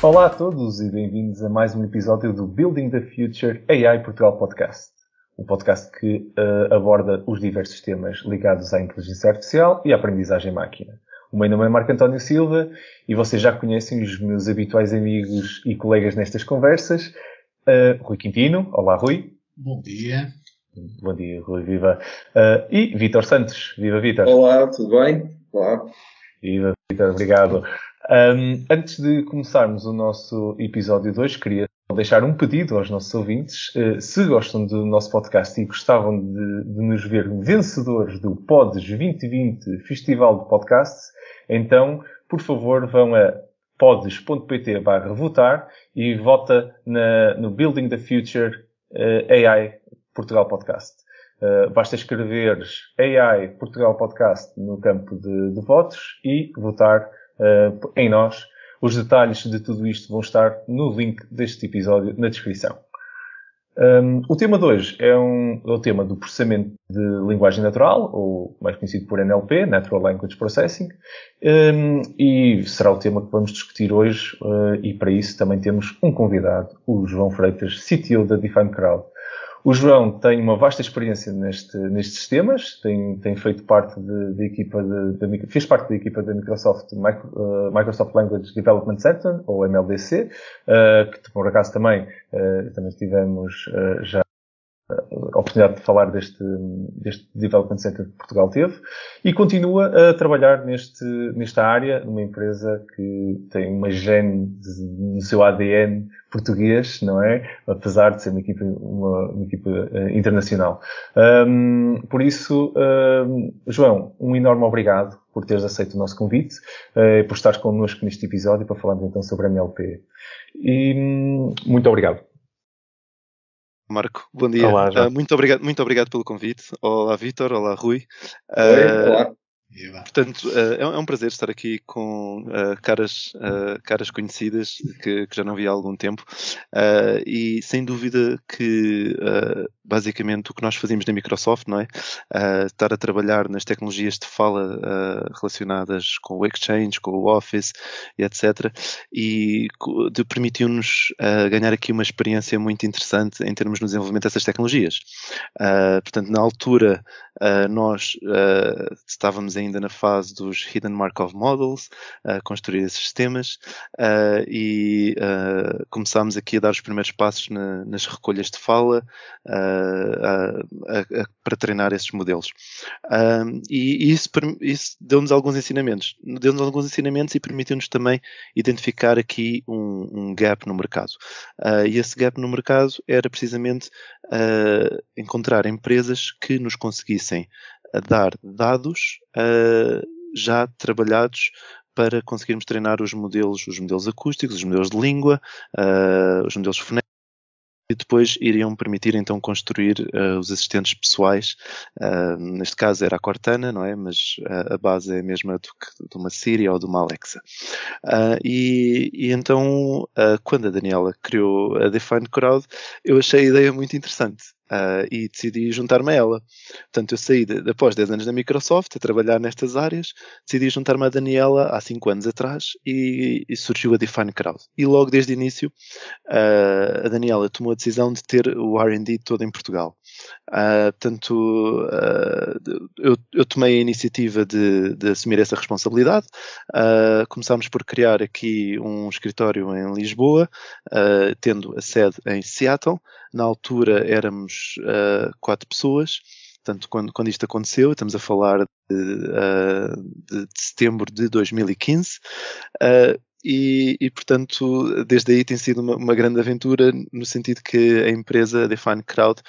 Olá a todos e bem-vindos a mais um episódio do Building the Future AI Portugal Podcast. Um podcast que aborda os diversos temas ligados à inteligência artificial e à aprendizagem máquina. O meu nome é Marco António Silva e vocês já conhecem os meus habituais amigos e colegas nestas conversas. Rui Quintino. Olá, Rui. Bom dia. Bom dia, Rui. Viva. E Vítor Santos. Viva, Vítor. Olá, tudo bem? Olá. Viva, Vítor. Obrigado. Antes de começarmos o nosso episódio de hoje, queria deixar um pedido aos nossos ouvintes. Se gostam do nosso podcast e gostavam de nos ver vencedores do Pods 2020 Festival de Podcasts, então, por favor, vão a pods.pt/votar e vota no Building the Future AI Portugal Podcast. Basta escreveres AI Portugal Podcast no campo de votos e votar em nós. Os detalhes de tudo isto vão estar no link deste episódio na descrição. O tema de hoje é o tema do processamento de linguagem natural, ou mais conhecido por NLP, Natural Language Processing, e será o tema que vamos discutir hoje, e para isso também temos um convidado, o João Freitas, CTO da Define Crowd. O João tem uma vasta experiência nestes temas, tem feito parte da equipa fez parte da equipa da Microsoft Language Development Center, ou MLDC, que por acaso também tivemos já a oportunidade de falar deste Development Center que Portugal teve, e continua a trabalhar nesta área, numa empresa que tem uma gene no seu ADN português, não é? Apesar de ser uma equipa internacional. Por isso, João, um enorme obrigado por teres aceito o nosso convite, por estares connosco neste episódio para falarmos então sobre a MLP. E muito obrigado. Marco, bom dia. Olá, muito obrigado pelo convite. Olá, Vítor. Olá, Rui. Olá. Portanto, é um prazer estar aqui com caras conhecidas que já não vi há algum tempo, e sem dúvida que basicamente o que nós fazemos na Microsoft, não é? Estar a trabalhar nas tecnologias de fala relacionadas com o Exchange, com o Office e etc. E permitiu-nos ganhar aqui uma experiência muito interessante em termos de desenvolvimento dessas tecnologias. Portanto, na altura nós estávamos ainda na fase dos Hidden Markov Models, a construir esses sistemas, e começámos aqui a dar os primeiros passos nas recolhas de fala para treinar esses modelos. E isso deu-nos alguns ensinamentos. E permitiu-nos também identificar aqui um gap no mercado. E esse gap no mercado era precisamente encontrar empresas que nos conseguissem dar dados já trabalhados para conseguirmos treinar os modelos acústicos, os modelos de língua, os modelos fonéticos, e depois iriam permitir então construir os assistentes pessoais. Neste caso era a Cortana, não é? Mas a base é a mesma de uma Siri ou de uma Alexa. E então, quando a Daniela criou a Define Crowd, eu achei a ideia muito interessante. E decidi juntar-me a ela. Portanto, eu saí após 10 anos da Microsoft a trabalhar nestas áreas, decidi juntar-me a Daniela há 5 anos atrás e surgiu a Define Crowd. E logo desde o início a Daniela tomou a decisão de ter o R&D todo em Portugal. Portanto, eu tomei a iniciativa de assumir essa responsabilidade. Começámos por criar aqui um escritório em Lisboa, tendo a sede em Seattle. Na altura éramos 4 pessoas. Portanto, quando isto aconteceu, estamos a falar de setembro de 2015. E, portanto, desde aí tem sido uma grande aventura, no sentido que a empresa, a Define Crowd,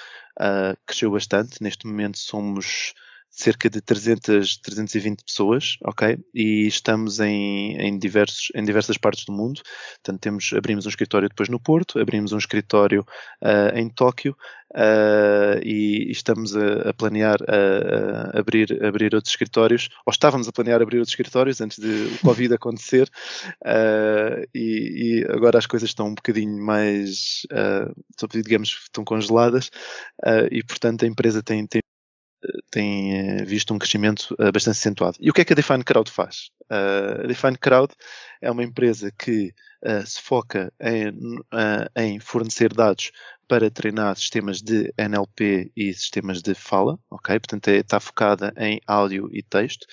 cresceu bastante. Neste momento somos cerca de 320 pessoas, ok? E estamos em diversas partes do mundo. Portanto, abrimos um escritório depois no Porto, abrimos um escritório em Tóquio, e estamos a planear abrir outros escritórios, ou estávamos a planear abrir outros escritórios antes de o Covid acontecer, e agora as coisas estão um bocadinho mais, digamos, estão congeladas, e portanto a empresa tem visto um crescimento bastante acentuado. E o que é que a Define Crowd faz? A Define Crowd é uma empresa que se foca em fornecer dados para treinar sistemas de NLP e sistemas de fala, ok? Portanto, está focada em áudio e texto,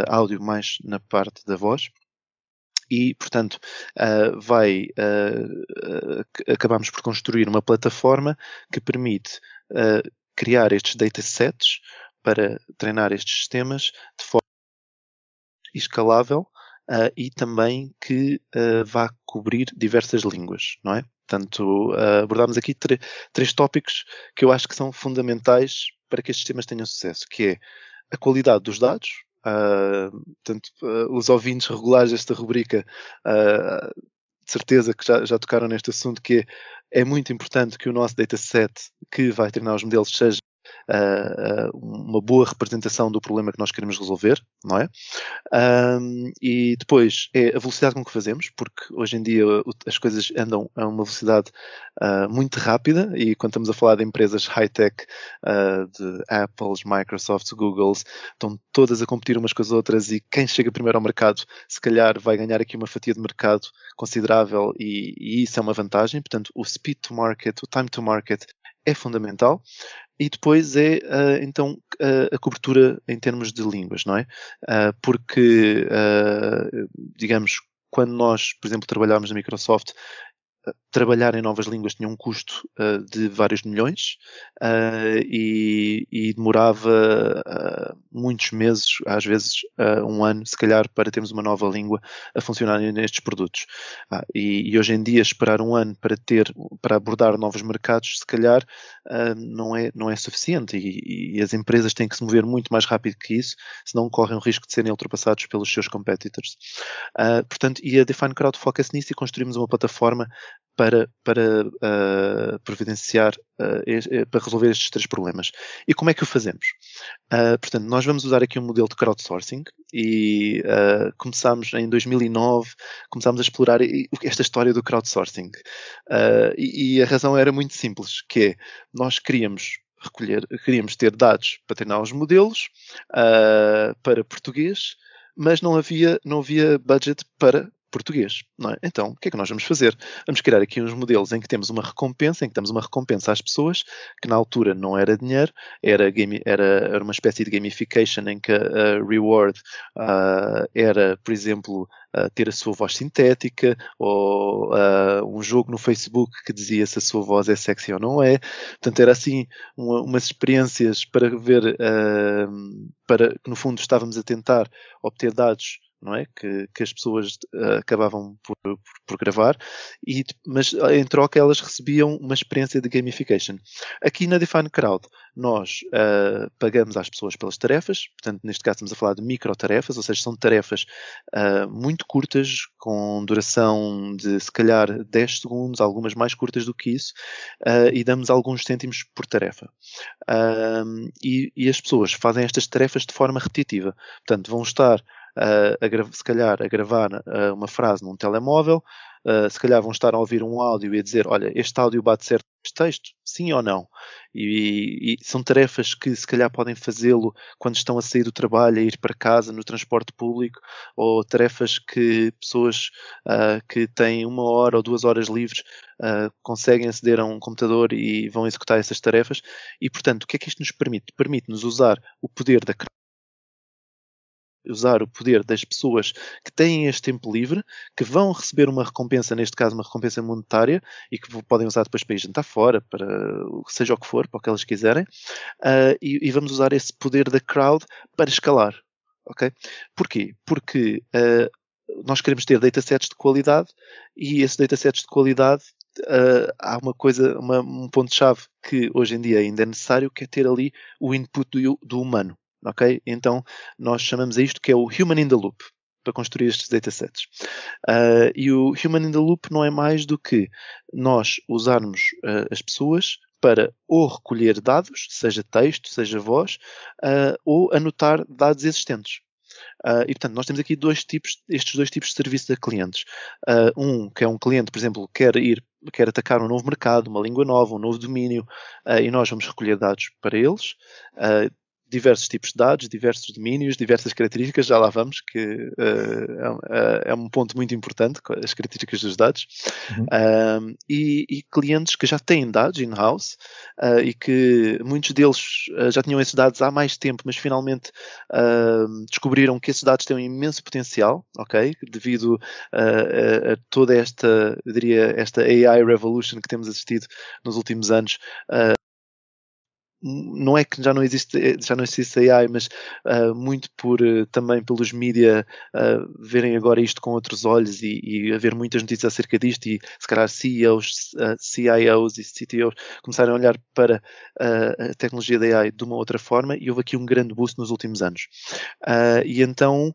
áudio mais na parte da voz. E, portanto, acabamos por construir uma plataforma que permite criar estes datasets para treinar estes sistemas de forma escalável e também que vá cobrir diversas línguas, não é? Portanto, abordámos aqui três tópicos que eu acho que são fundamentais para que estes sistemas tenham sucesso, que é a qualidade dos dados. Portanto, os ouvintes regulares desta rubrica de certeza que já tocaram neste assunto, que é muito importante que o nosso dataset que vai treinar os modelos seja uma boa representação do problema que nós queremos resolver, não é? E depois é a velocidade com que fazemos, porque hoje em dia as coisas andam a uma velocidade muito rápida, e quando estamos a falar de empresas high-tech, de Apples, Microsofts, Googles, estão todas a competir umas com as outras, e quem chega primeiro ao mercado se calhar vai ganhar aqui uma fatia de mercado considerável, e isso é uma vantagem. Portanto, o speed to market, o time to market é fundamental. E depois é, então, a cobertura em termos de línguas, não é? Porque, digamos, quando nós, por exemplo, trabalhámos na Microsoft, trabalhar em novas línguas tinha um custo de vários milhões e demorava muitos meses, às vezes um ano, se calhar, para termos uma nova língua a funcionar nestes produtos. E hoje em dia, esperar um ano para abordar novos mercados, se calhar, não é suficiente, e as empresas têm que se mover muito mais rápido que isso, senão correm o risco de serem ultrapassados pelos seus competitors. Portanto, e a Define Crowd foca-se nisso, e construímos uma plataforma para providenciar, para resolver estes três problemas. E como é que o fazemos? Portanto, nós vamos usar aqui um modelo de crowdsourcing, e começámos em 2009, começámos a explorar esta história do crowdsourcing. E a razão era muito simples, que é, nós queríamos ter dados para treinar os modelos para português, mas não havia budget para português, não é? Então, o que é que nós vamos fazer? Vamos criar aqui uns modelos em que temos uma recompensa, às pessoas, que na altura não era dinheiro, era uma espécie de gamification, em que a reward era, por exemplo, ter a sua voz sintética, ou um jogo no Facebook que dizia se a sua voz é sexy ou não é. Portanto, era assim umas experiências para ver, que no fundo estávamos a tentar obter dados, não é? Que as pessoas acabavam por gravar, mas em troca elas recebiam uma experiência de gamification. Aqui na Define Crowd nós pagamos às pessoas pelas tarefas, portanto neste caso estamos a falar de microtarefas, ou seja, são tarefas muito curtas, com duração de se calhar 10 segundos, algumas mais curtas do que isso, e damos alguns cêntimos por tarefa. E as pessoas fazem estas tarefas de forma repetitiva, portanto vão estar se calhar a gravar uma frase num telemóvel, se calhar vão estar a ouvir um áudio e a dizer, olha, este áudio bate certo com este texto, sim ou não? E são tarefas que se calhar podem fazê-lo quando estão a sair do trabalho, a ir para casa, no transporte público, ou tarefas que pessoas que têm 1 hora ou 2 horas livres conseguem aceder a um computador e vão executar essas tarefas. E, portanto, o que é que isto nos permite? Permite-nos usar o poder das pessoas que têm este tempo livre, que vão receber uma recompensa, neste caso uma recompensa monetária, e que podem usar depois para ir jantar fora, para seja o que for, para o que elas quiserem, e vamos usar esse poder da crowd para escalar. Okay? Porquê? Porque nós queremos ter datasets de qualidade, e esses datasets de qualidade, há um ponto-chave que hoje em dia ainda é necessário, que é ter ali o input do humano. Okay? Então, nós chamamos a isto que é o Human in the Loop, para construir estes datasets. E o Human in the Loop não é mais do que nós usarmos as pessoas para ou recolher dados, seja texto, seja voz, ou anotar dados existentes. E, portanto, nós temos aqui estes dois tipos de serviço a clientes. Que é um cliente, por exemplo, quer atacar um novo mercado, uma língua nova, um novo domínio, e nós vamos recolher dados para eles, diversos tipos de dados, diversos domínios, diversas características, já lá vamos, que é um ponto muito importante, as características dos dados, e clientes que já têm dados in-house e que muitos deles já tinham esses dados há mais tempo, mas finalmente descobriram que esses dados têm um imenso potencial, ok? Devido a toda esta, eu diria, esta AI revolution que temos assistido nos últimos anos. Não é que já não existe AI, mas muito também pelos mídia verem agora isto com outros olhos e haver muitas notícias acerca disto e se calhar CEOs, CIOs e CTOs começarem a olhar para a tecnologia da AI de uma outra forma, e houve aqui um grande boost nos últimos anos. E então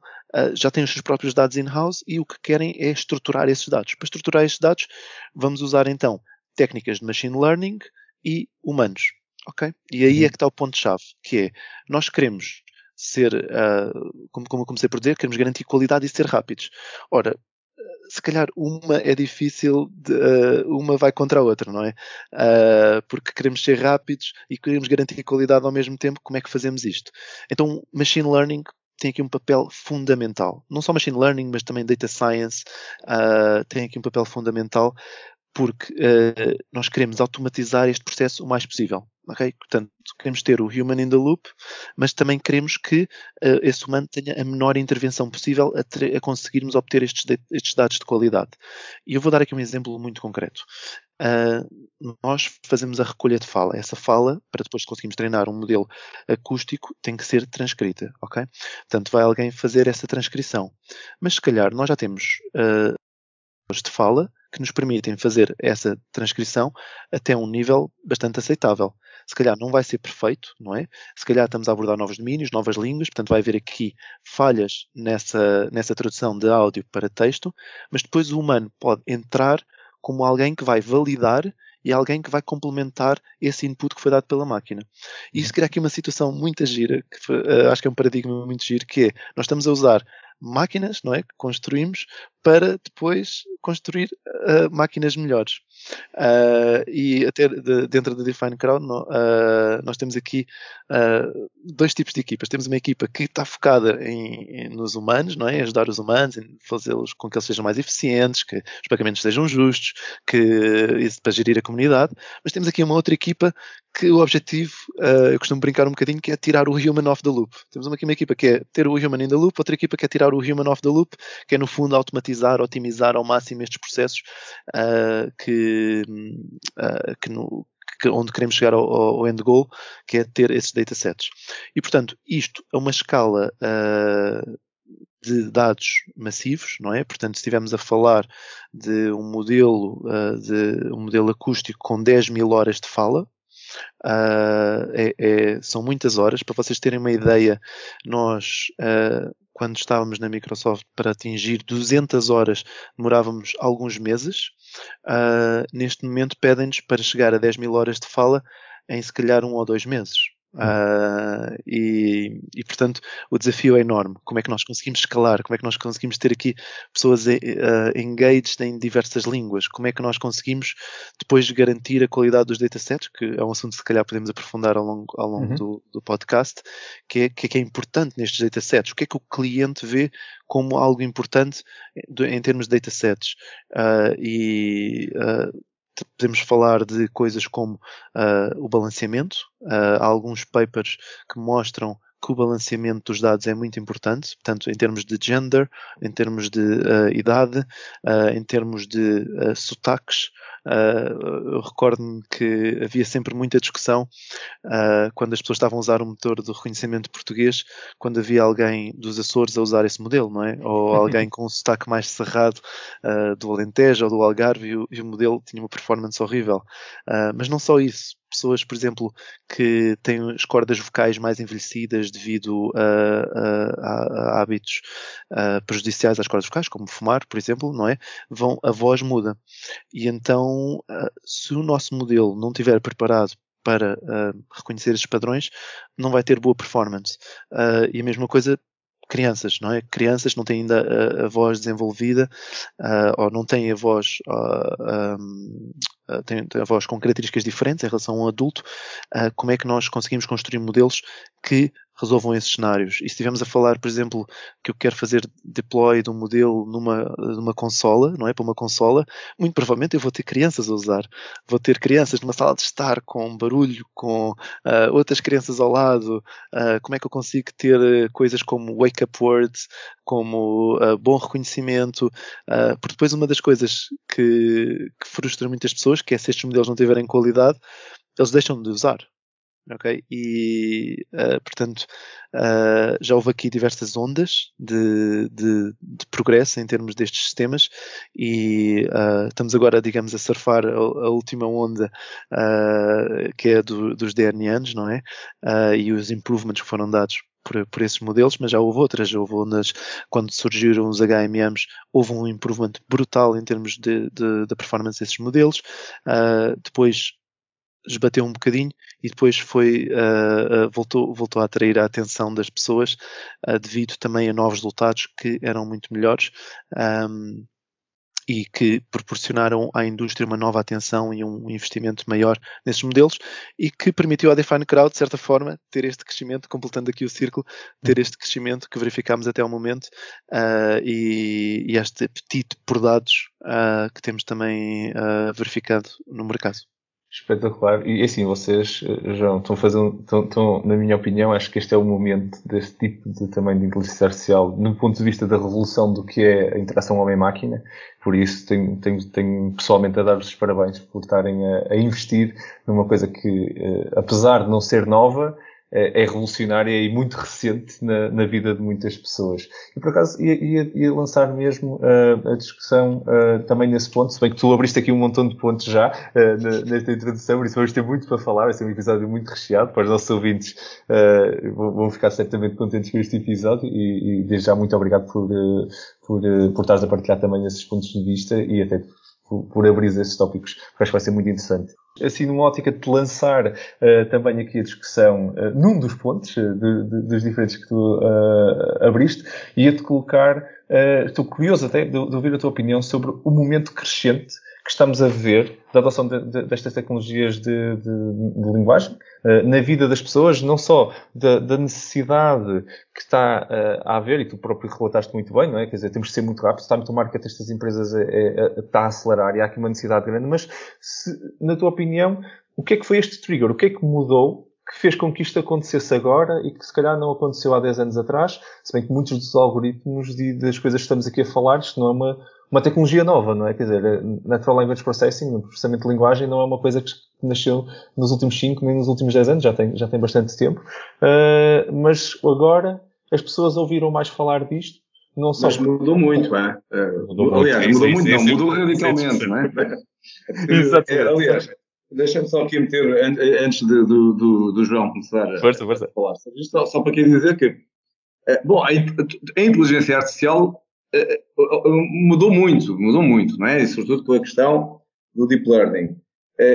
já têm os seus próprios dados in-house e o que querem é estruturar esses dados. Para estruturar esses dados, vamos usar então técnicas de machine learning e humanos. Ok? E aí é que está o ponto-chave, que é, nós queremos ser, como eu comecei por dizer, queremos garantir qualidade e ser rápidos. Ora, se calhar uma é difícil, uma vai contra a outra, não é? Porque queremos ser rápidos e queremos garantir qualidade ao mesmo tempo. Como é que fazemos isto? Então, machine learning tem aqui um papel fundamental. Não só machine learning, mas também data science tem aqui um papel fundamental, porque nós queremos automatizar este processo o mais possível. Okay? Portanto, queremos ter o human in the loop, mas também queremos que esse humano tenha a menor intervenção possível a conseguirmos obter estes dados de qualidade. E eu vou dar aqui um exemplo muito concreto. Nós fazemos a recolha de fala. Essa fala, para depois conseguirmos treinar um modelo acústico, tem que ser transcrita. Okay? Portanto, vai alguém fazer essa transcrição. Mas se calhar nós já temos de fala que nos permitem fazer essa transcrição até um nível bastante aceitável. Se calhar não vai ser perfeito, não é? Se calhar estamos a abordar novos domínios, novas línguas, portanto vai haver aqui falhas nessa tradução de áudio para texto, mas depois o humano pode entrar como alguém que vai validar e alguém que vai complementar esse input que foi dado pela máquina. E isso cria aqui uma situação muito gira, que acho que é um paradigma muito giro, que é, nós estamos a usar máquinas, não é, que construímos para depois construir máquinas melhores. E até dentro da Define Crowd nós temos aqui dois tipos de equipas. Temos uma equipa que está focada nos humanos, não é? Em ajudar os humanos, em fazê-los com que eles sejam mais eficientes, que os pagamentos sejam justos, para gerir a comunidade. Mas temos aqui uma outra equipa que o objetivo, eu costumo brincar um bocadinho, que é tirar o human off the loop. Temos aqui uma equipa que é ter o human in the loop, outra equipa que é tirar o human off the loop, que é no fundo automatizar, otimizar ao máximo estes processos onde queremos chegar ao end goal, que é ter esses datasets. E portanto, isto a uma escala de dados massivos, não é? Portanto, se estivermos a falar de um modelo acústico com 10.000 horas de fala, são muitas horas. Para vocês terem uma ideia, nós quando estávamos na Microsoft, para atingir 200 horas demorávamos alguns meses. Neste momento pedem-nos para chegar a 10.000 horas de fala em se calhar 1 ou 2 meses. E portanto o desafio é enorme. Como é que nós conseguimos escalar? Como é que nós conseguimos ter aqui pessoas engaged em diversas línguas? Como é que nós conseguimos depois garantir a qualidade dos datasets, que é um assunto que se calhar podemos aprofundar ao longo do podcast, que é importante nestes datasets? O que é que o cliente vê como algo importante em termos de datasets? Podemos falar de coisas como o balanceamento. Há alguns papers que mostram que o balanceamento dos dados é muito importante, portanto, em termos de gender, em termos de idade, em termos de sotaques. Eu recordo-me que havia sempre muita discussão quando as pessoas estavam a usar o motor do reconhecimento português, quando havia alguém dos Açores a usar esse modelo, não é? Ou alguém com um sotaque mais cerrado do Alentejo ou do Algarve, e o modelo tinha uma performance horrível. Mas não só isso. Pessoas, por exemplo, que têm as cordas vocais mais envelhecidas devido a hábitos prejudiciais às cordas vocais, como fumar, por exemplo, não é? A voz muda. E então, se o nosso modelo não estiver preparado para reconhecer esses padrões, não vai ter boa performance. E a mesma coisa crianças, não é? Crianças não têm ainda a voz desenvolvida, ou não têm a voz, têm a voz com características diferentes em relação a um adulto. Como é que nós conseguimos construir modelos que resolvam esses cenários? E se estivermos a falar, por exemplo, que eu quero fazer deploy de um modelo numa consola, não é? Para uma consola, muito provavelmente eu vou ter crianças a usar. Vou ter crianças numa sala de estar com barulho, com outras crianças ao lado. Como é que eu consigo ter coisas como wake-up words, como bom reconhecimento? Porque depois uma das coisas que frustra muitas pessoas, que é se estes modelos não tiverem qualidade, eles deixam de usar. Ok? E, portanto, já houve aqui diversas ondas de progresso em termos destes sistemas e estamos agora, digamos, a surfar a última onda, que é dos DNNs, não é? E os improvements que foram dados por esses modelos, mas já houve outras. Houve ondas, quando surgiram os HMMs, houve um improvement brutal em termos da performance desses modelos. Depois esbateu um bocadinho e depois voltou a atrair a atenção das pessoas devido também a novos resultados que eram muito melhores e que proporcionaram à indústria uma nova atenção e um investimento maior nesses modelos e que permitiu à Define Crowd, de certa forma, ter este crescimento, completando aqui o círculo, ter este crescimento que verificámos até ao momento e este apetite por dados que temos também verificado no mercado. Espetacular. E assim, vocês, João, estão, na minha opinião, acho que este é o momento deste tipo também de inteligência artificial, no ponto de vista da revolução do que é a interação homem-máquina. Por isso, tenho pessoalmente a dar-vos os parabéns por estarem a investir numa coisa que, apesar de não ser nova, é revolucionária e muito recente na vida de muitas pessoas. E por acaso ia lançar mesmo a discussão também nesse ponto, se bem que tu abriste aqui um montão de pontos já nesta introdução, por isso vamos ter muito para falar, vai ser um episódio muito recheado para os nossos ouvintes, vão ficar certamente contentes com este episódio e desde já muito obrigado por estares a partilhar também esses pontos de vista e até por abrir esses tópicos, porque acho que vai ser muito interessante. Assim, numa ótica de lançar também aqui a discussão num dos pontos dos diferentes que tu abriste, ia-te colocar, estou curioso até de ouvir a tua opinião sobre o momento crescente que estamos a ver da adoção destas tecnologias de linguagem na vida das pessoas, não só da necessidade que está a haver, e tu próprio relataste muito bem, não é? Quer dizer, temos de ser muito rápidos, está muito marketing estas empresas está a acelerar e há aqui uma necessidade grande, mas na tua opinião, o que é que foi este trigger? O que é que mudou que fez com que isto acontecesse agora e que se calhar não aconteceu há 10 anos atrás, se bem que muitos dos algoritmos e das coisas que estamos aqui a falar, isto não é uma tecnologia nova, não é? Quer dizer, Natural Language Processing, o processamento de linguagem, não é uma coisa que nasceu nos últimos 5 nem nos últimos 10 anos, já tem bastante tempo. Mas agora as pessoas ouviram mais falar disto, não só... Mas mudou muito, é? Mudou radicalmente, não é? Exatamente. Aliás, deixa-me só aqui meter, antes do João começar a falar sobre isto, só para aqui dizer que, a inteligência artificial mudou muito, não é? E sobretudo com a questão do Deep Learning.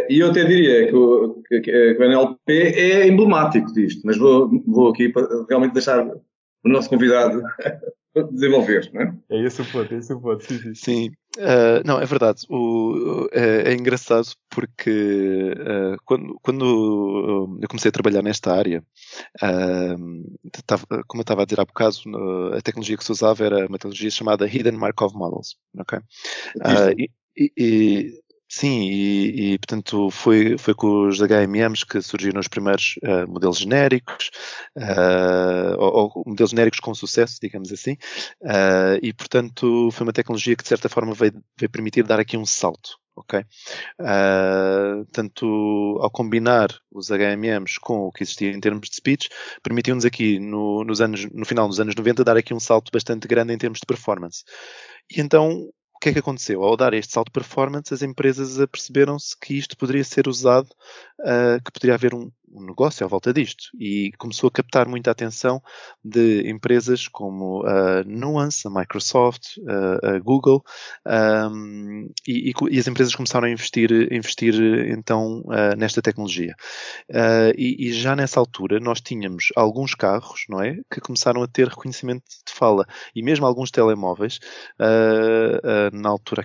E eu até diria que o NLP é emblemático disto, mas vou aqui para realmente deixar o nosso convidado desenvolver, não é? É esse o ponto, sim. Sim. Não, é verdade. É engraçado porque quando eu comecei a trabalhar nesta área, como eu estava a dizer há bocado, a tecnologia que se usava era uma tecnologia chamada Hidden Markov Models. Okay? Sim, e portanto foi com os HMMs que surgiram os primeiros modelos genéricos, ou modelos genéricos com sucesso, digamos assim, e portanto foi uma tecnologia que de certa forma veio permitir dar aqui um salto. Ok? Tanto ao combinar os HMMs com o que existia em termos de speech, permitiu-nos aqui no final dos anos 90 dar aqui um salto bastante grande em termos de performance. E então o que é que aconteceu? Ao dar este salto de performance, as empresas aperceberam-se que isto poderia ser usado, que poderia haver um negócio à volta disto e começou a captar muita atenção de empresas como a Nuance, a Microsoft, a Google, e as empresas começaram a investir então nesta tecnologia. E já nessa altura nós tínhamos alguns carros, não é, que começaram a ter reconhecimento de fala e mesmo alguns telemóveis, na altura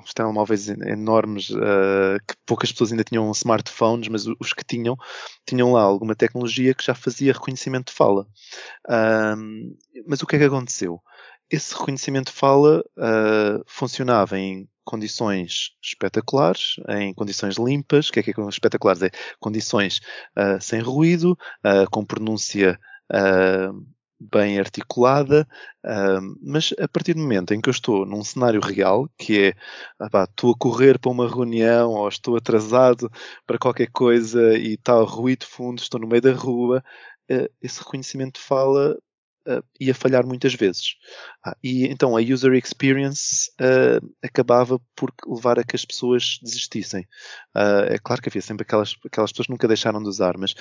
os telemóveis enormes, que poucas pessoas ainda tinham smartphones, mas os que tinham lá alguma tecnologia que já fazia reconhecimento de fala. Mas o que é que aconteceu? Esse reconhecimento de fala funcionava em condições espetaculares, em condições limpas. O que é espetaculares? É condições sem ruído, com pronúncia bem articulada, mas a partir do momento em que eu estou num cenário real, que é, estou a correr para uma reunião ou estou atrasado para qualquer coisa e está o ruído fundo, estou no meio da rua, esse reconhecimento de fala ia falhar muitas vezes. E então a user experience acabava por levar a que as pessoas desistissem. É claro que havia sempre aquelas pessoas que nunca deixaram de usar, mas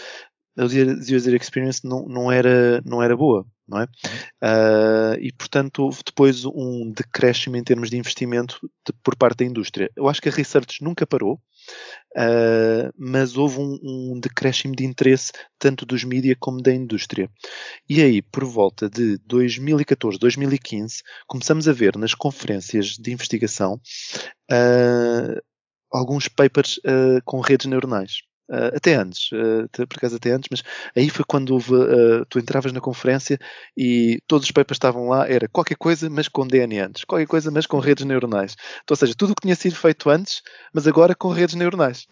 a user experience não era boa, não é? E portanto houve depois um decréscimo em termos de investimento por parte da indústria. Eu acho que a research nunca parou, mas houve um decréscimo de interesse tanto dos mídia como da indústria. E aí, por volta de 2014, 2015, começamos a ver nas conferências de investigação alguns papers com redes neuronais. Até antes, por acaso até antes, mas aí foi quando tu entravas na conferência e todos os papers estavam lá, era qualquer coisa, mas com DNA antes, qualquer coisa, mas com redes neuronais. Então, ou seja, tudo o que tinha sido feito antes, mas agora com redes neuronais.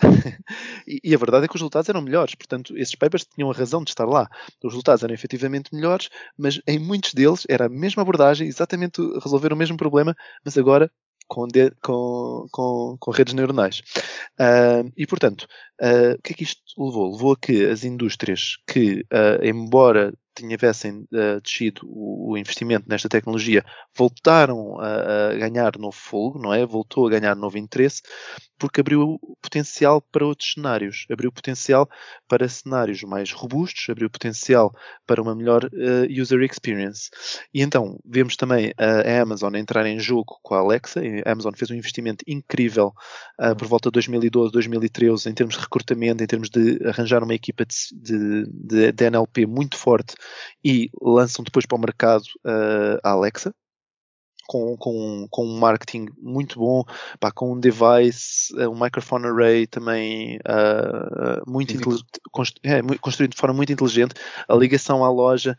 E a verdade é que os resultados eram melhores, portanto, esses papers tinham a razão de estar lá. Os resultados eram efetivamente melhores, mas em muitos deles era a mesma abordagem, exatamente resolver o mesmo problema, mas agora com redes neuronais. E, portanto, o que é que isto levou? Levou a que as indústrias que, embora tivessem descido o investimento nesta tecnologia, voltaram a ganhar novo fogo, não é? Voltou a ganhar novo interesse, porque abriu potencial para outros cenários. Abriu potencial para cenários mais robustos, abriu potencial para uma melhor user experience. E então, vemos também a Amazon entrar em jogo com a Alexa. A Amazon fez um investimento incrível por volta de 2012, 2013, em termos de recrutamento, em termos de arranjar uma equipa de NLP muito forte, e lançam depois para o mercado a Alexa, com um marketing muito bom, com um device, um microphone array também muito construído de forma muito inteligente, a ligação à loja.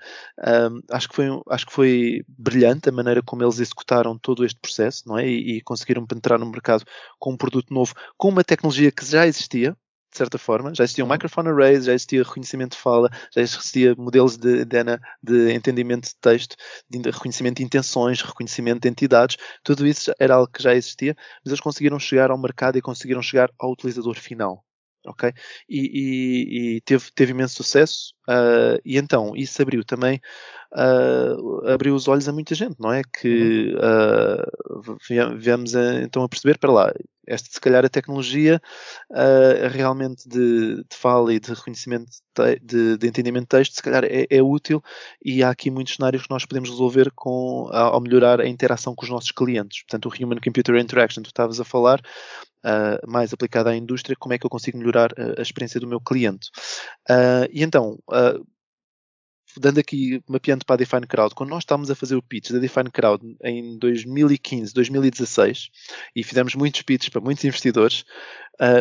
Acho que foi brilhante a maneira como eles executaram todo este processo, não é? E conseguiram penetrar no mercado com um produto novo, com uma tecnologia que já existia, de certa forma. Já existiam microphone arrays, já existia reconhecimento de fala, já existia modelos de entendimento de texto, de reconhecimento de intenções, reconhecimento de entidades. Tudo isso era algo que já existia, mas eles conseguiram chegar ao mercado e conseguiram chegar ao utilizador final. Ok? E teve imenso sucesso, e então isso abriu também abriu os olhos a muita gente, não é? Que viemos então a perceber, para lá, se calhar a tecnologia realmente de fala e de reconhecimento de entendimento de texto, se calhar é útil, e há aqui muitos cenários que nós podemos resolver ao melhorar a interação com os nossos clientes. Portanto, o Human Computer Interaction, tu estavas a falar, mais aplicado à indústria, como é que eu consigo melhorar a experiência do meu cliente. E então, dando aqui, mapeando para a Define Crowd, quando nós estávamos a fazer o pitch da Define Crowd em 2015, 2016, e fizemos muitos pitches para muitos investidores,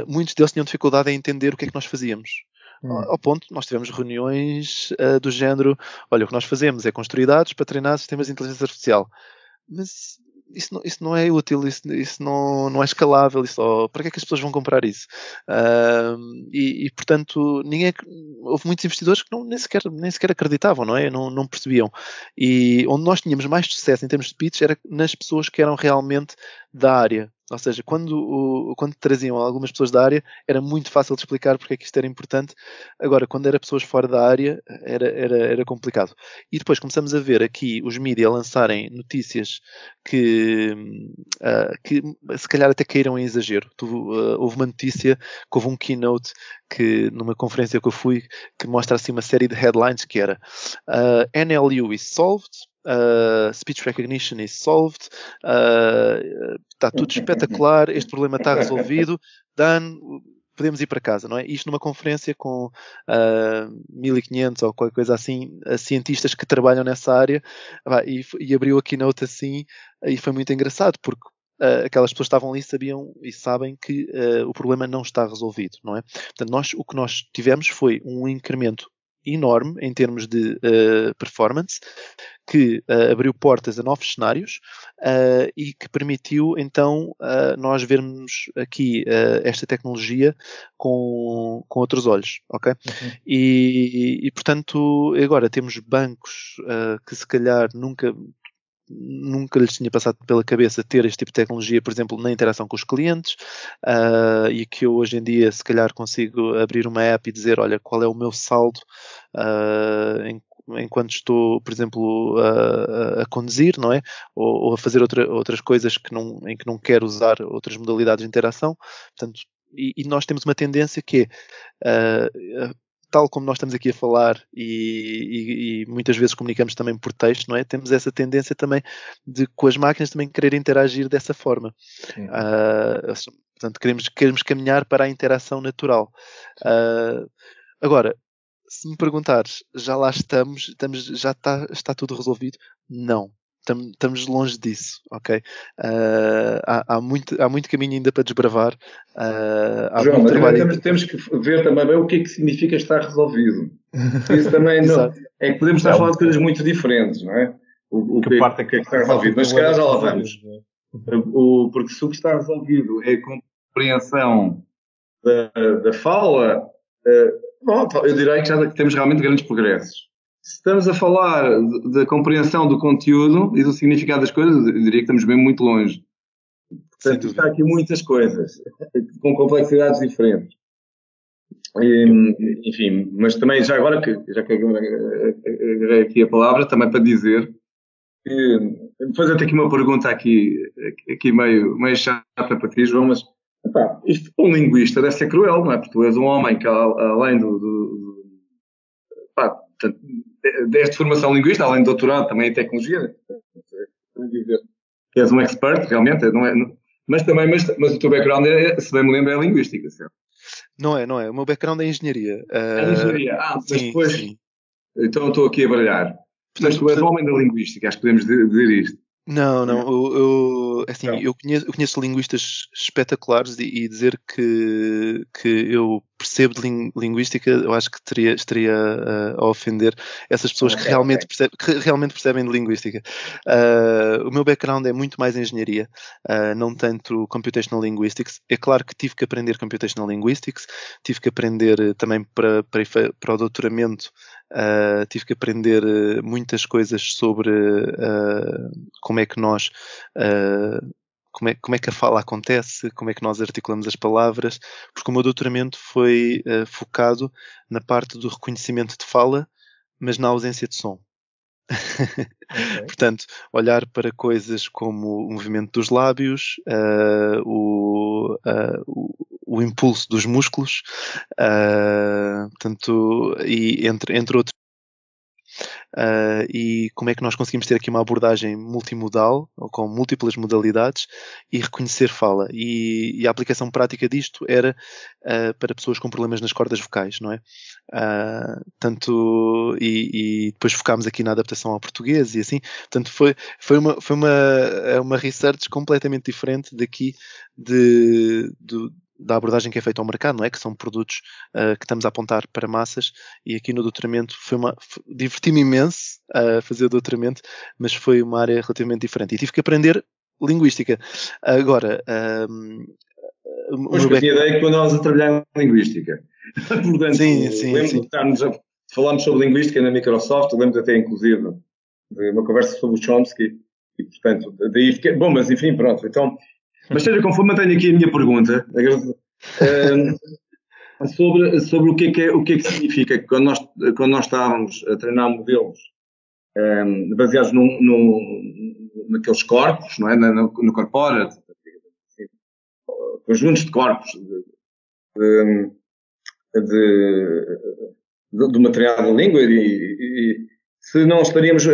muitos deles tinham dificuldade em entender o que é que nós fazíamos. Ao ponto, nós tivemos reuniões do género, olha, o que nós fazemos é construir dados para treinar sistemas de inteligência artificial. Mas isso não é útil, isso não é escalável, para que é que as pessoas vão comprar isso? E portanto, houve muitos investidores que nem sequer acreditavam, não é? Não percebiam. E onde nós tínhamos mais sucesso em termos de pitch era nas pessoas que eram realmente da área. Ou seja, quando traziam algumas pessoas da área, era muito fácil de explicar porque é que isto era importante. Agora, quando era pessoas fora da área, era complicado. E depois começamos a ver aqui os mídias lançarem notícias que se calhar até caíram em exagero. Houve uma notícia que houve um keynote que, numa conferência que eu fui, que mostra assim uma série de headlines que era NLU is solved, speech recognition is solved, está tudo espetacular, este problema está resolvido, done, podemos ir para casa, não é? Isto numa conferência com 1500 ou qualquer coisa assim, cientistas que trabalham nessa área, e abriu a keynote assim, e foi muito engraçado, porque aquelas pessoas que estavam ali sabiam e sabem que o problema não está resolvido, não é? Portanto, o que nós tivemos foi um incremento enorme em termos de performance, que abriu portas a novos cenários e que permitiu então nós vermos aqui esta tecnologia com outros olhos, ok? Uhum. E portanto agora temos bancos que se calhar nunca lhes tinha passado pela cabeça ter este tipo de tecnologia, por exemplo, na interação com os clientes, e que eu hoje em dia se calhar consigo abrir uma app e dizer, olha, qual é o meu saldo enquanto estou, por exemplo, a conduzir, não é? Ou a fazer outras coisas em que não quero usar outras modalidades de interação. Portanto, e nós temos uma tendência que é tal como nós estamos aqui a falar e muitas vezes comunicamos também por texto, não é? Temos essa tendência também de com as máquinas também querer interagir dessa forma. Portanto, queremos caminhar para a interação natural. Agora, se me perguntares, já lá estamos já está tudo resolvido? Não. Estamos longe disso, ok? Há muito caminho ainda para desbravar. João, mas temos que ver também bem o que é que significa estar resolvido. Isso também não. É que podemos estar a falar de coisas muito diferentes, não é? O que parte é que está resolvido. Mas se calhar já lá vamos. Porque se o que está resolvido é a compreensão da fala, eu diria que já temos realmente grandes progressos. Se estamos a falar da compreensão do conteúdo e do significado das coisas, eu diria que estamos bem muito longe. Portanto, está aqui muitas coisas, com complexidades diferentes. Enfim, mas também, já que agarrei aqui a palavra, também para dizer que, fazer aqui uma pergunta aqui meio chata para ti, João, mas isto para um linguista deve ser cruel, não é? Porque tu és um homem que, além deste formação linguista, além do doutorado, também em tecnologia, que és um expert, realmente, não é? Mas o teu background, se bem me lembro, é linguística, certo? Não é. O meu background é engenharia. É engenharia? Mas depois... Sim. Então estou aqui a baralhar. Portanto, tu és o homem da linguística, acho que podemos dizer isto. Não. Eu conheço linguistas espetaculares e dizer que eu percebo de linguística, eu acho que estaria a ofender essas pessoas que realmente percebem de linguística. O meu background é muito mais engenharia, não tanto computational linguistics. É claro que tive que aprender computational linguistics, tive que aprender também para o doutoramento. Tive que aprender muitas coisas sobre como é que nós como é que a fala acontece, como é que nós articulamos as palavras, porque o meu doutoramento foi focado na parte do reconhecimento de fala, mas na ausência de som. Okay. Portanto, olhar para coisas como o movimento dos lábios, o impulso dos músculos, portanto, e entre outros. E como é que nós conseguimos ter aqui uma abordagem multimodal, ou com múltiplas modalidades, e reconhecer fala. E a aplicação prática disto era para pessoas com problemas nas cordas vocais, não é? E depois focámos aqui na adaptação ao português e assim. Portanto, foi uma research completamente diferente daqui da abordagem que é feita ao mercado, não é? Que são produtos que estamos a apontar para massas, e aqui no doutoramento diverti-me imenso a fazer o doutoramento, mas foi uma área relativamente diferente e tive que aprender linguística. Agora, pois que a ideia é que quando andávamos a trabalhar em linguística. Portanto, lembro de falámos sobre linguística na Microsoft, lembro até inclusive de uma conversa sobre o Chomsky, e portanto, daí fiquei, bom, mas enfim, pronto, então Mas seja como for, mantenho aqui a minha pergunta sobre o que é que significa que quando nós estávamos a treinar modelos baseados naqueles corpos, não é? No corpora, conjuntos de corpos de uma determinada língua e se não estaríamos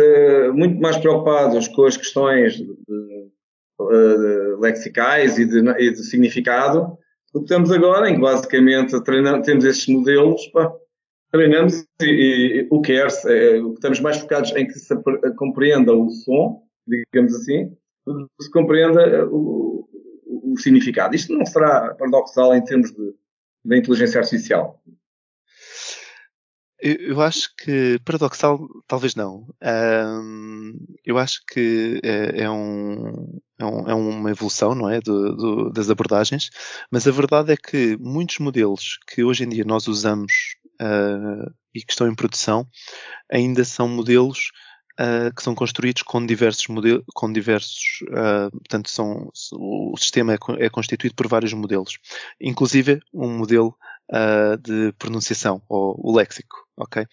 muito mais preocupados com as questões lexicais e de significado do que estamos agora, em que basicamente temos esses modelos, treinamos e o que estamos mais focados em que se compreenda o som, digamos assim, se compreenda o significado. Isto não será paradoxal em termos da inteligência artificial? Eu acho que paradoxal, talvez não. Eu acho que é uma evolução, não é, das abordagens, mas a verdade é que muitos modelos que hoje em dia nós usamos e que estão em produção ainda são modelos que são construídos com diversos modelos, portanto o sistema é constituído por vários modelos, inclusive um modelo de pronunciação, ou o léxico, ok?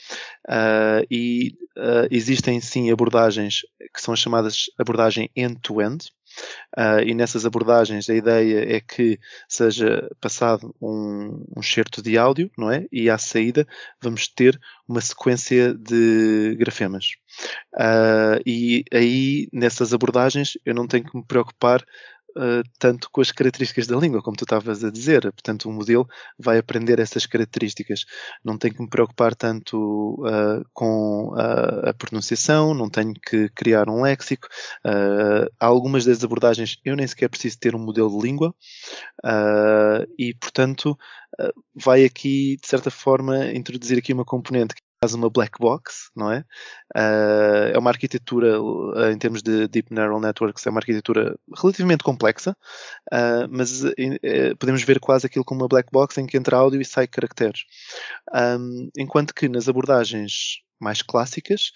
Existem sim abordagens que são chamadas abordagem end-to-end, e nessas abordagens a ideia é que seja passado um excerto de áudio, não é? E à saída vamos ter uma sequência de grafemas. E aí, nessas abordagens, eu não tenho que me preocupar tanto com as características da língua, como tu estavas a dizer. Portanto, o modelo vai aprender essas características. Não tenho que me preocupar tanto com a pronunciação, não tenho que criar um léxico. Algumas das abordagens eu nem sequer preciso ter um modelo de língua e, portanto, vai aqui, de certa forma, introduzir aqui uma componente que faz uma black box, não é? É uma arquitetura, em termos de Deep Neural Networks, é uma arquitetura relativamente complexa, mas podemos ver quase aquilo como uma black box em que entra áudio e sai caracteres. Enquanto que nas abordagens mais clássicas,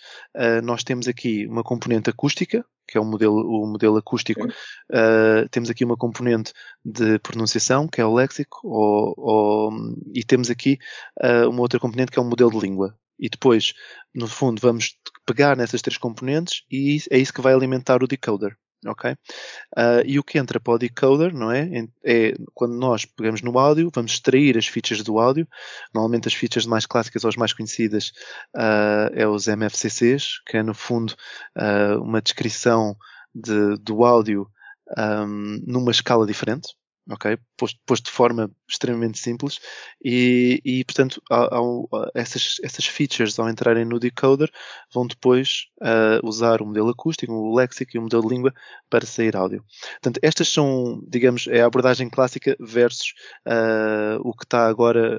nós temos aqui uma componente acústica, que é o modelo acústico. Temos aqui uma componente de pronunciação, que é o léxico, e temos aqui uma outra componente que é o modelo de língua. E depois, no fundo, vamos pegar nessas três componentes e é isso que vai alimentar o decoder. Ok? E o que entra para o decoder, não é? É quando nós pegamos no áudio, vamos extrair as features do áudio. Normalmente as features mais clássicas ou as mais conhecidas é os MFCCs, que é no fundo uma descrição do áudio numa escala diferente. Ok, posto de forma extremamente simples e portanto essas features ao entrarem no decoder vão depois usar o modelo acústico, o léxico e o modelo de língua para sair áudio. Portanto, estas são, digamos, é a abordagem clássica versus o que está agora,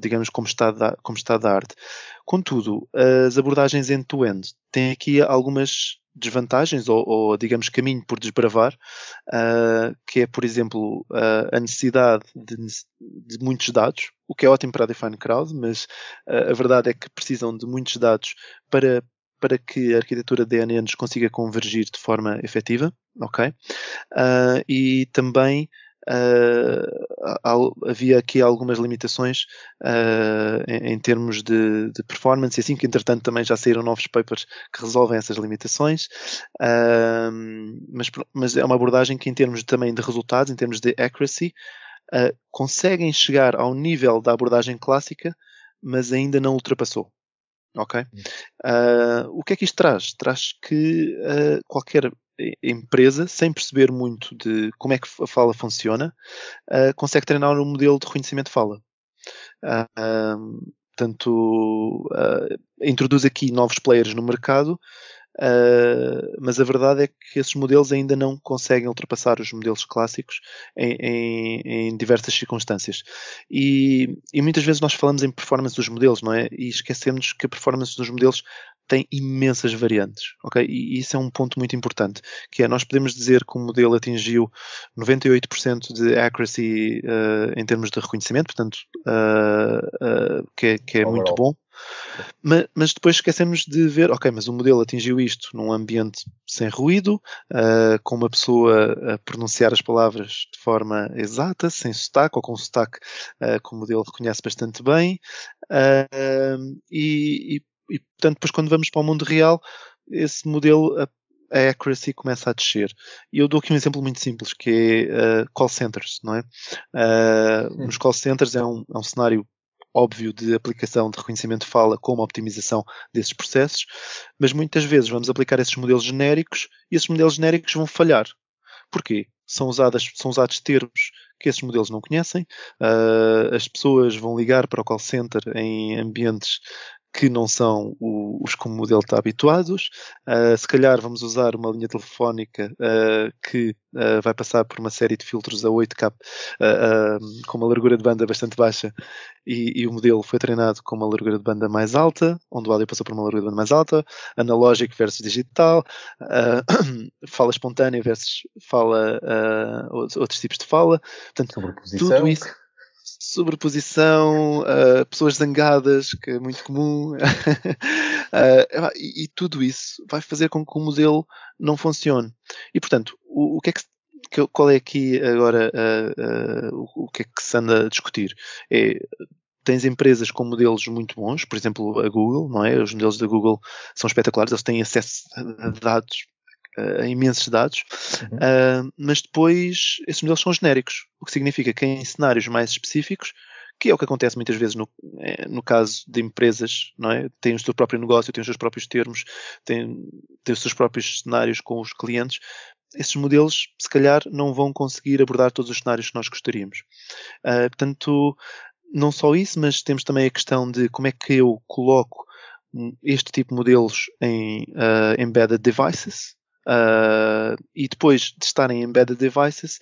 digamos, como estado da arte. Contudo, as abordagens end-to-end têm aqui algumas desvantagens ou digamos caminho por desbravar, que é, por exemplo, a necessidade de muitos dados, o que é ótimo para a Defined Crowd, mas a verdade é que precisam de muitos dados para que a arquitetura de DNNs consiga convergir de forma efetiva, ok? E também havia aqui algumas limitações em termos de performance, e assim que entretanto também já saíram novos papers que resolvem essas limitações, mas é uma abordagem que em termos também de resultados, em termos de accuracy, conseguem chegar ao nível da abordagem clássica, mas ainda não ultrapassou. Ok? O que é que isto traz? Traz que qualquer empresa, sem perceber muito de como é que a fala funciona, consegue treinar um modelo de reconhecimento de fala. Portanto, introduz aqui novos players no mercado, mas a verdade é que esses modelos ainda não conseguem ultrapassar os modelos clássicos em diversas circunstâncias. E muitas vezes nós falamos em performance dos modelos, não é? E esquecemos que a performance dos modelos tem imensas variantes, ok? E isso é um ponto muito importante, que é, nós podemos dizer que o modelo atingiu 98% de accuracy em termos de reconhecimento, portanto, que é muito bom. Mas depois esquecemos de ver, ok, mas o modelo atingiu isto num ambiente sem ruído, com uma pessoa a pronunciar as palavras de forma exata, sem sotaque ou com sotaque que o modelo reconhece bastante bem, e portanto depois quando vamos para o mundo real, esse modelo, a accuracy começa a descer. E eu dou aqui um exemplo muito simples, que é call centers, não é? Nos call centers é um cenário óbvio de aplicação de reconhecimento de fala como optimização desses processos, mas muitas vezes vamos aplicar esses modelos genéricos e esses modelos genéricos vão falhar. Porquê? São usados termos que esses modelos não conhecem, as pessoas vão ligar para o call center em ambientes que não são os que o modelo está habituados. Se calhar vamos usar uma linha telefónica que vai passar por uma série de filtros a 8K com uma largura de banda bastante baixa e o modelo foi treinado com uma largura de banda mais alta, onde o áudio passou por uma largura de banda mais alta, analógico versus digital, fala espontânea versus fala outros tipos de fala. Portanto, tudo isso... Sobreposição, pessoas zangadas, que é muito comum, e tudo isso vai fazer com que o modelo não funcione. E, portanto, qual é aqui agora o que é que se anda a discutir? Tens empresas com modelos muito bons, por exemplo, a Google, não é? Os modelos da Google são espetaculares, eles têm acesso a dados, a imensos dados, mas depois esses modelos são genéricos, o que significa que em cenários mais específicos, que é o que acontece muitas vezes no caso de empresas, não é? Têm o seu próprio negócio, têm os seus próprios termos, têm os seus próprios cenários com os clientes. Esses modelos, se calhar, não vão conseguir abordar todos os cenários que nós gostaríamos. Portanto, não só isso, mas temos também a questão de como é que eu coloco este tipo de modelos em embedded devices. E depois de estarem em embedded devices,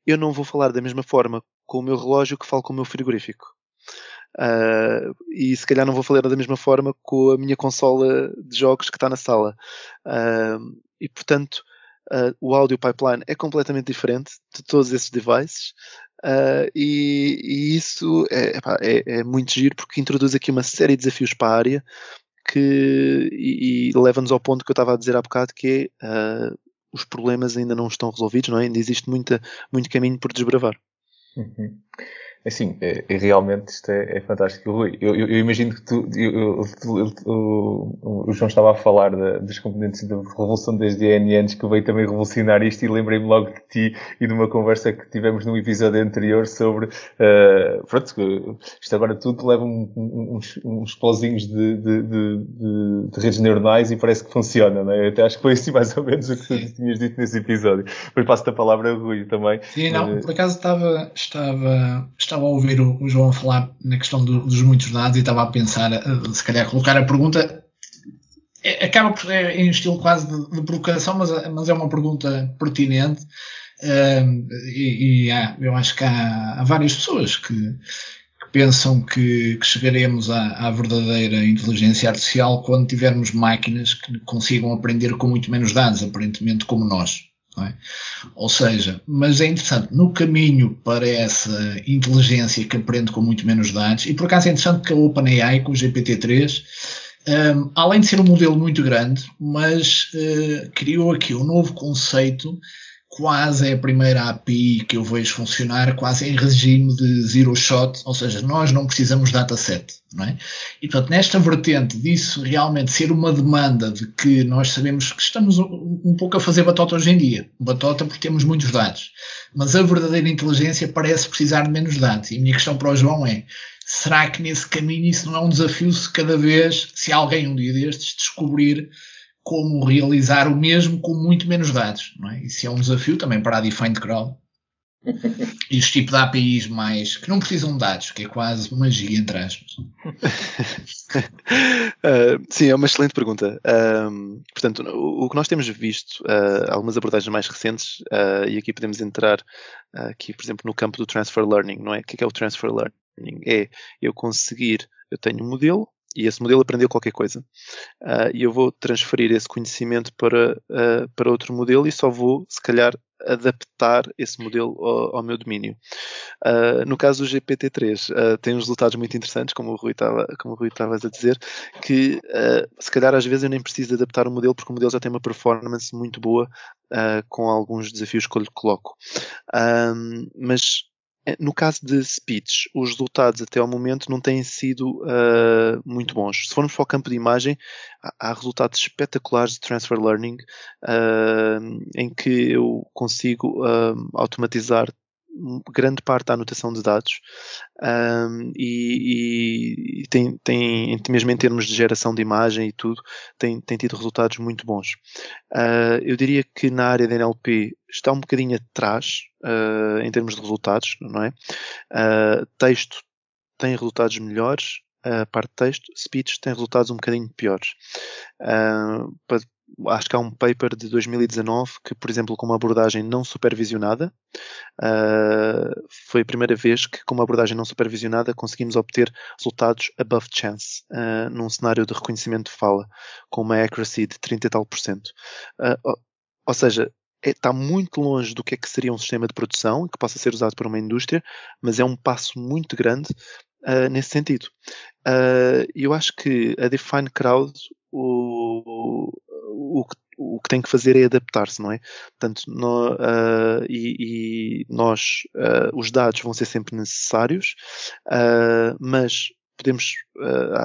eu não vou falar da mesma forma com o meu relógio que falo com o meu frigorífico. E se calhar não vou falar da mesma forma com a minha consola de jogos que está na sala. E portanto, o audio pipeline é completamente diferente de todos esses devices. E isso é muito giro, porque introduz aqui uma série de desafios para a área e leva-nos ao ponto que eu estava a dizer há bocado, que é os problemas ainda não estão resolvidos, não é? Ainda existe muito caminho por desbravar. Uhum. Assim, realmente isto é fantástico, Rui. Eu imagino que o João estava a falar dos componentes da revolução das DNNs, que veio também revolucionar isto, e lembrei-me logo de ti e de uma conversa que tivemos num episódio anterior sobre, pronto, isto agora tudo leva uns pozinhos de redes neuronais e parece que funciona, não é? Eu até acho que foi assim mais ou menos o que tu tinhas dito nesse episódio. Depois passo-te a palavra a Rui também. Sim, não, por acaso estava a ouvir o João falar na questão dos muitos dados e estava a pensar, se calhar, colocar a pergunta. Acaba por ser em estilo quase de provocação, mas é uma pergunta pertinente. Eu acho que há várias pessoas que pensam que chegaremos à verdadeira inteligência artificial quando tivermos máquinas que consigam aprender com muito menos dados, aparentemente como nós. Não é? Ou seja, mas é interessante, no caminho para essa inteligência que aprende com muito menos dados, e por acaso é interessante que a OpenAI com o GPT-3, além de ser um modelo muito grande, mas criou aqui um novo conceito, quase é a primeira API que eu vejo funcionar quase em regime de zero shot, ou seja, nós não precisamos de dataset, não é? E portanto, nesta vertente disso realmente ser uma demanda de que nós sabemos que estamos um pouco a fazer batota hoje em dia, batota porque temos muitos dados, mas a verdadeira inteligência parece precisar de menos dados. E a minha questão para o João é, será que nesse caminho isso não é um desafio se cada vez, se alguém um dia destes descobrir como realizar o mesmo com muito menos dados, não é? Isso é um desafio também para a Defined Crowd. E os tipos de APIs mais que não precisam de dados, que é quase magia, entre aspas. Sim, é uma excelente pergunta. Portanto, o que nós temos visto, algumas abordagens mais recentes, e aqui podemos entrar, aqui, por exemplo, no campo do Transfer Learning, não é? O que é o Transfer Learning? É eu tenho um modelo e esse modelo aprendeu qualquer coisa. E eu vou transferir esse conhecimento para outro modelo e só vou, se calhar, adaptar esse modelo ao meu domínio. No caso do GPT-3, tem uns resultados muito interessantes, como o Rui estava a dizer, que se calhar às vezes eu nem preciso adaptar o modelo, porque o modelo já tem uma performance muito boa com alguns desafios que eu lhe coloco. Mas no caso de speech, os resultados até ao momento não têm sido muito bons. Se formos para o campo de imagem, há resultados espetaculares de transfer learning, em que eu consigo automatizar grande parte da anotação de dados, e tem mesmo em termos de geração de imagem e tudo, tem tido resultados muito bons. Eu diria que na área da NLP está um bocadinho atrás em termos de resultados, não é? Texto tem resultados melhores, a parte de texto. Speech tem resultados um bocadinho piores. Acho que há um paper de 2019 que, por exemplo, com uma abordagem não supervisionada, foi a primeira vez que, com uma abordagem não supervisionada, conseguimos obter resultados above chance, num cenário de reconhecimento de fala, com uma accuracy de 30 e tal %. Ou seja, está muito longe do que é que seria um sistema de produção que possa ser usado por uma indústria, mas é um passo muito grande nesse sentido. Eu acho que a Define Crowd, o que tem que fazer é adaptar-se, não é? Portanto, nós, os dados vão ser sempre necessários, mas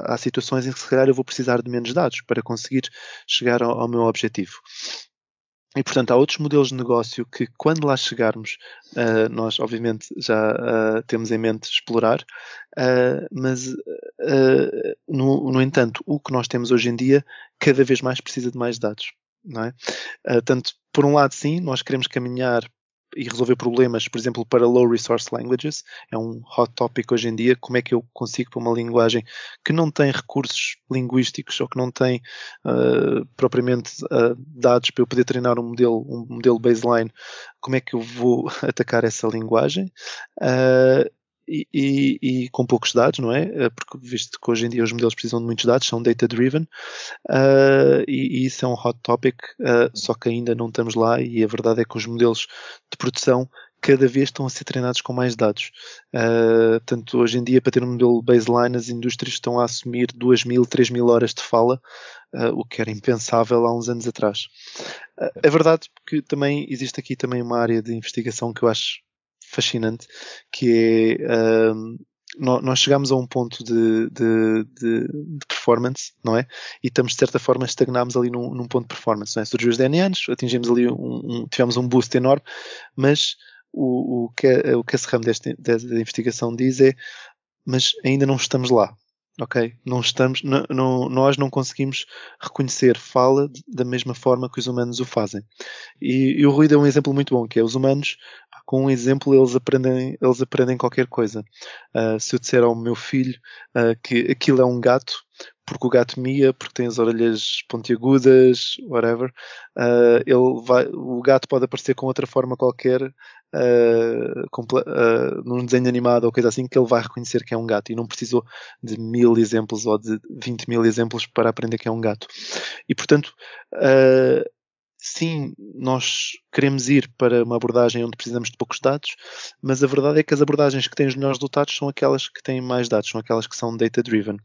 há situações em que se calhar eu vou precisar de menos dados para conseguir chegar ao meu objetivo. E, portanto, há outros modelos de negócio que, quando lá chegarmos, nós, obviamente, já temos em mente explorar, mas, no entanto, o que nós temos hoje em dia cada vez mais precisa de mais dados, não é? Tanto, por um lado, sim, nós queremos caminhar e resolver problemas, por exemplo, para low resource languages. É um hot topic hoje em dia. Como é que eu consigo, para uma linguagem que não tem recursos linguísticos ou que não tem propriamente dados para eu poder treinar um modelo baseline, como é que eu vou atacar essa linguagem? E com poucos dados, não é? Porque visto que hoje em dia os modelos precisam de muitos dados, são data-driven, e isso é um hot topic, só que ainda não estamos lá, e a verdade é que os modelos de produção cada vez estão a ser treinados com mais dados. Portanto, hoje em dia, para ter um modelo baseline, as indústrias estão a assumir 2.000, 3.000 horas de fala, o que era impensável há uns anos atrás. É verdade que também existe aqui também uma área de investigação que eu acho fascinante, que é nós chegamos a um ponto de performance, não é? E estamos de certa forma estagnámos ali num ponto de performance, não é? Surgiu os DNNs, atingimos ali tivemos um boost enorme, mas o que esse ramo desta investigação diz é, mas ainda não estamos lá. Ok? Nós não conseguimos reconhecer fala da mesma forma que os humanos o fazem. E o Rui deu um exemplo muito bom, que é os humanos, com um exemplo, eles aprendem qualquer coisa. Se eu disser ao meu filho que aquilo é um gato, porque o gato mia, porque tem as orelhas pontiagudas, whatever, o gato pode aparecer com outra forma qualquer, num desenho animado ou coisa assim, que ele vai reconhecer que é um gato, e não precisou de 1000 exemplos ou de 20.000 exemplos para aprender que é um gato. E, portanto, sim, nós queremos ir para uma abordagem onde precisamos de poucos dados, mas a verdade é que as abordagens que têm os melhores resultados são aquelas que têm mais dados, são aquelas que são data-driven.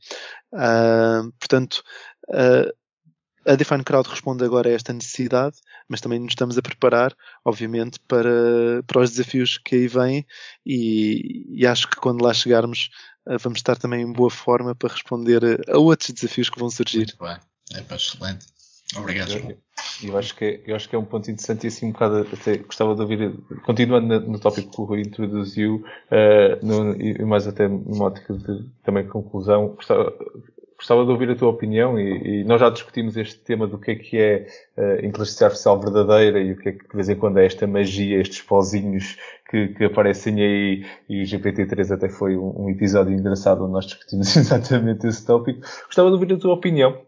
Portanto, a Define Crowd responde agora a esta necessidade, mas também nos estamos a preparar, obviamente, para os desafios que aí vêm, e acho que quando lá chegarmos vamos estar também em boa forma para responder a outros desafios que vão surgir. Muito bem, excelente. Obrigado, João. Eu acho que é um ponto interessante, e assim um bocado até gostava de ouvir, continuando no tópico que o Rui introduziu, e mais até numa ótica de também conclusão, gostava de ouvir a tua opinião, e nós já discutimos este tema do que é inteligência artificial verdadeira, e o que é que de vez em quando é esta magia, estes pozinhos que aparecem aí, e o GPT-3 até foi um episódio engraçado onde nós discutimos exatamente esse tópico. Gostava de ouvir a tua opinião.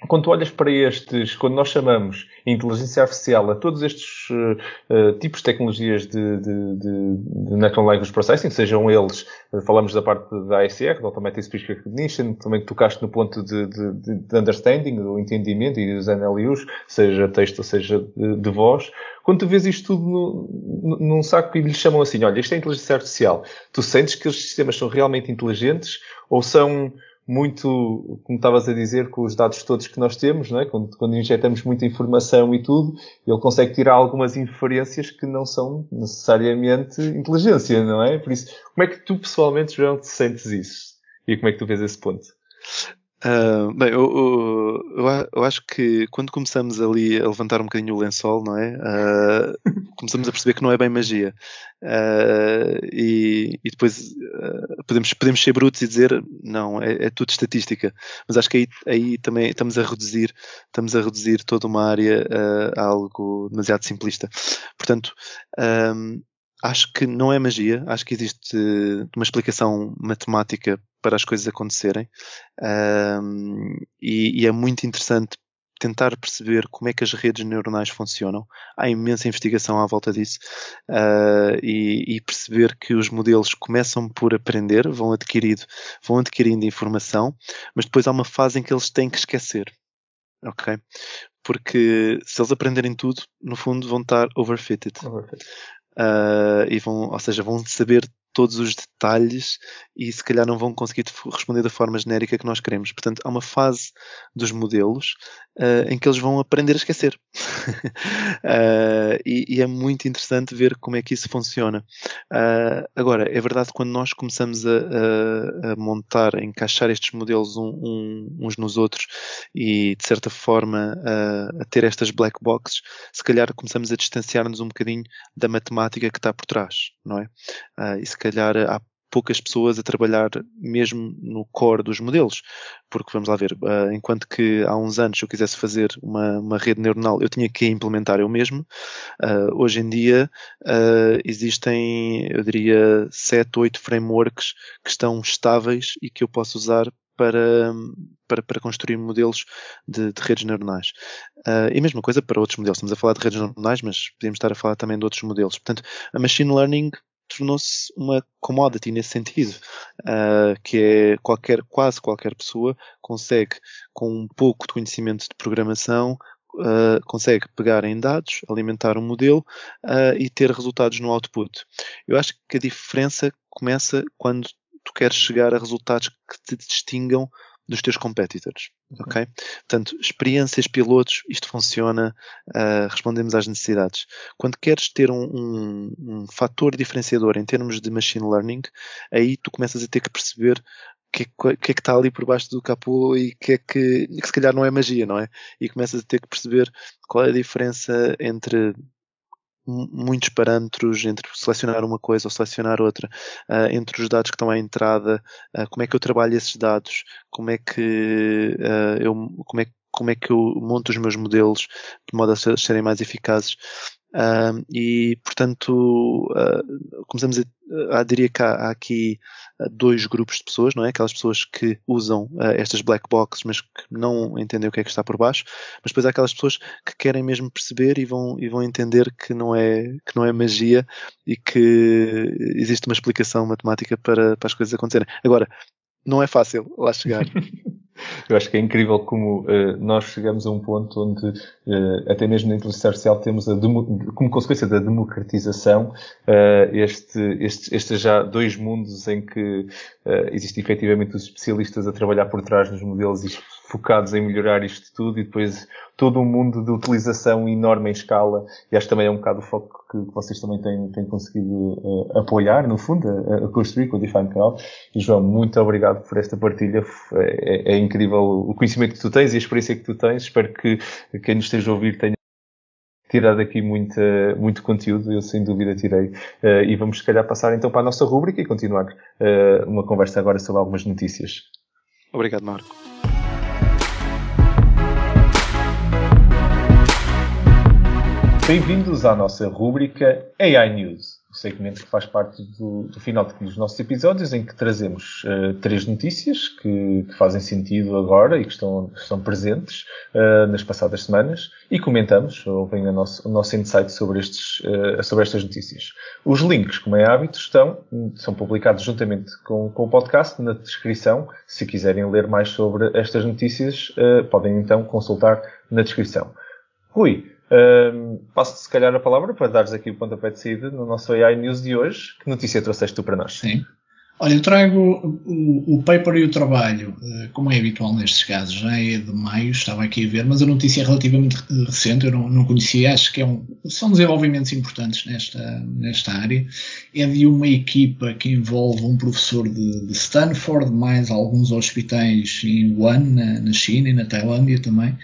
quando tu olhas para quando nós chamamos inteligência artificial a todos estes tipos de tecnologias de Natural Language Processing, sejam eles, falamos da parte da ASR, da Automated Speech Recognition, também que tocaste no ponto de understanding, do entendimento e dos NLUs, seja texto ou seja de voz, quando tu vês isto tudo num saco e lhes chamam assim, olha, isto é inteligência artificial, tu sentes que os sistemas são realmente inteligentes ou são muito, como estavas a dizer, com os dados todos que nós temos, não é? Quando injetamos muita informação e tudo, ele consegue tirar algumas inferências que não são necessariamente inteligência, não é? Por isso, como é que tu pessoalmente, João, te sentes isso? E como é que tu vês esse ponto? Bem, eu acho que quando começamos ali a levantar um bocadinho o lençol, não é? Começamos a perceber que não é bem magia. E depois podemos ser brutos e dizer não, é tudo estatística. Mas acho que aí também estamos a reduzir toda uma área a algo demasiado simplista. Portanto, acho que não é magia, acho que existe uma explicação matemática para as coisas acontecerem, e é muito interessante tentar perceber como é que as redes neuronais funcionam. Há imensa investigação à volta disso, e perceber que os modelos começam por aprender, vão adquirindo informação, mas depois há uma fase em que eles têm que esquecer. Ok? Porque se eles aprenderem tudo, no fundo vão estar overfitted. E vão saber todos os detalhes e se calhar não vão conseguir responder da forma genérica que nós queremos. Portanto, há uma fase dos modelos em que eles vão aprender a esquecer. E é muito interessante ver como é que isso funciona. Agora, é verdade que quando nós começamos a montar, a encaixar estes modelos uns nos outros e, de certa forma, a ter estas black boxes, se calhar começamos a distanciar-nos um bocadinho da matemática que está por trás, não é? E se calhar há poucas pessoas a trabalhar mesmo no core dos modelos, porque vamos lá ver, enquanto que há uns anos se eu quisesse fazer uma rede neuronal eu tinha que implementar eu mesmo, hoje em dia existem, eu diria, 7, 8 frameworks que estão estáveis e que eu posso usar para construir modelos de redes neuronais. E a mesma coisa para outros modelos. Estamos a falar de redes neuronais, mas podemos estar a falar também de outros modelos. Portanto, a machine learning tornou-se uma commodity nesse sentido, que é quase qualquer pessoa consegue, com um pouco de conhecimento de programação, consegue pegar em dados, alimentar um modelo e ter resultados no output. Eu acho que a diferença começa quando tu queres chegar a resultados que te distingam dos teus competitors, ok? Portanto, experiências, pilotos, isto funciona, respondemos às necessidades. Quando queres ter um fator diferenciador em termos de machine learning, aí tu começas a ter que perceber o que é que está ali por baixo do capô e que se calhar não é magia, não é? E começas a ter que perceber qual é a diferença entre muitos parâmetros, entre selecionar uma coisa ou selecionar outra, entre os dados que estão à entrada, como é que eu trabalho esses dados, como é que eu monto os meus modelos de modo a serem mais eficazes. E, portanto, começamos diria que há aqui dois grupos de pessoas, não é? Aquelas pessoas que usam estas black boxes, mas que não entendem o que é que está por baixo, mas depois há aquelas pessoas que querem mesmo perceber e vão entender que não é magia e que existe uma explicação matemática para as coisas acontecerem. Agora, não é fácil lá chegar. Eu acho que é incrível como nós chegamos a um ponto onde, até mesmo na inteligência artificial, temos como consequência da democratização, estes já dois mundos em que existem efetivamente os especialistas a trabalhar por trás dos modelos e focados em melhorar isto tudo, e depois todo um mundo de utilização enorme em escala, e acho que também é um bocado o foco que vocês também têm conseguido apoiar, no fundo, a construir com o Define Cloud. E João, muito obrigado por esta partilha. É incrível o conhecimento que tu tens e a experiência que tu tens. Espero que quem nos esteja a ouvir tenha tirado aqui muito conteúdo. Eu sem dúvida tirei. E vamos se calhar passar então para a nossa rúbrica e continuar uma conversa agora sobre algumas notícias. Obrigado, Marco. Bem-vindos à nossa rúbrica AI News, o segmento que faz parte do final dos nossos episódios, em que trazemos 3 notícias que fazem sentido agora e que estão presentes nas passadas semanas e comentamos, ou vem o nosso insight sobre estas notícias. Os links, como é hábito, são publicados juntamente com o podcast na descrição. Se quiserem ler mais sobre estas notícias, podem então consultar na descrição. Rui, passo-te se calhar a palavra para dares aqui o pontapé de saída no nosso AI News de hoje. Que notícia trouxeste tu para nós? Sim. Olha, eu trago o paper e o trabalho, como é habitual nestes casos, já é de maio, estava aqui a ver, mas a notícia é relativamente recente, eu não conhecia, acho que são desenvolvimentos importantes nesta área. É de uma equipa que envolve um professor de Stanford, mais alguns hospitais em Wuhan, na China e na Tailândia também.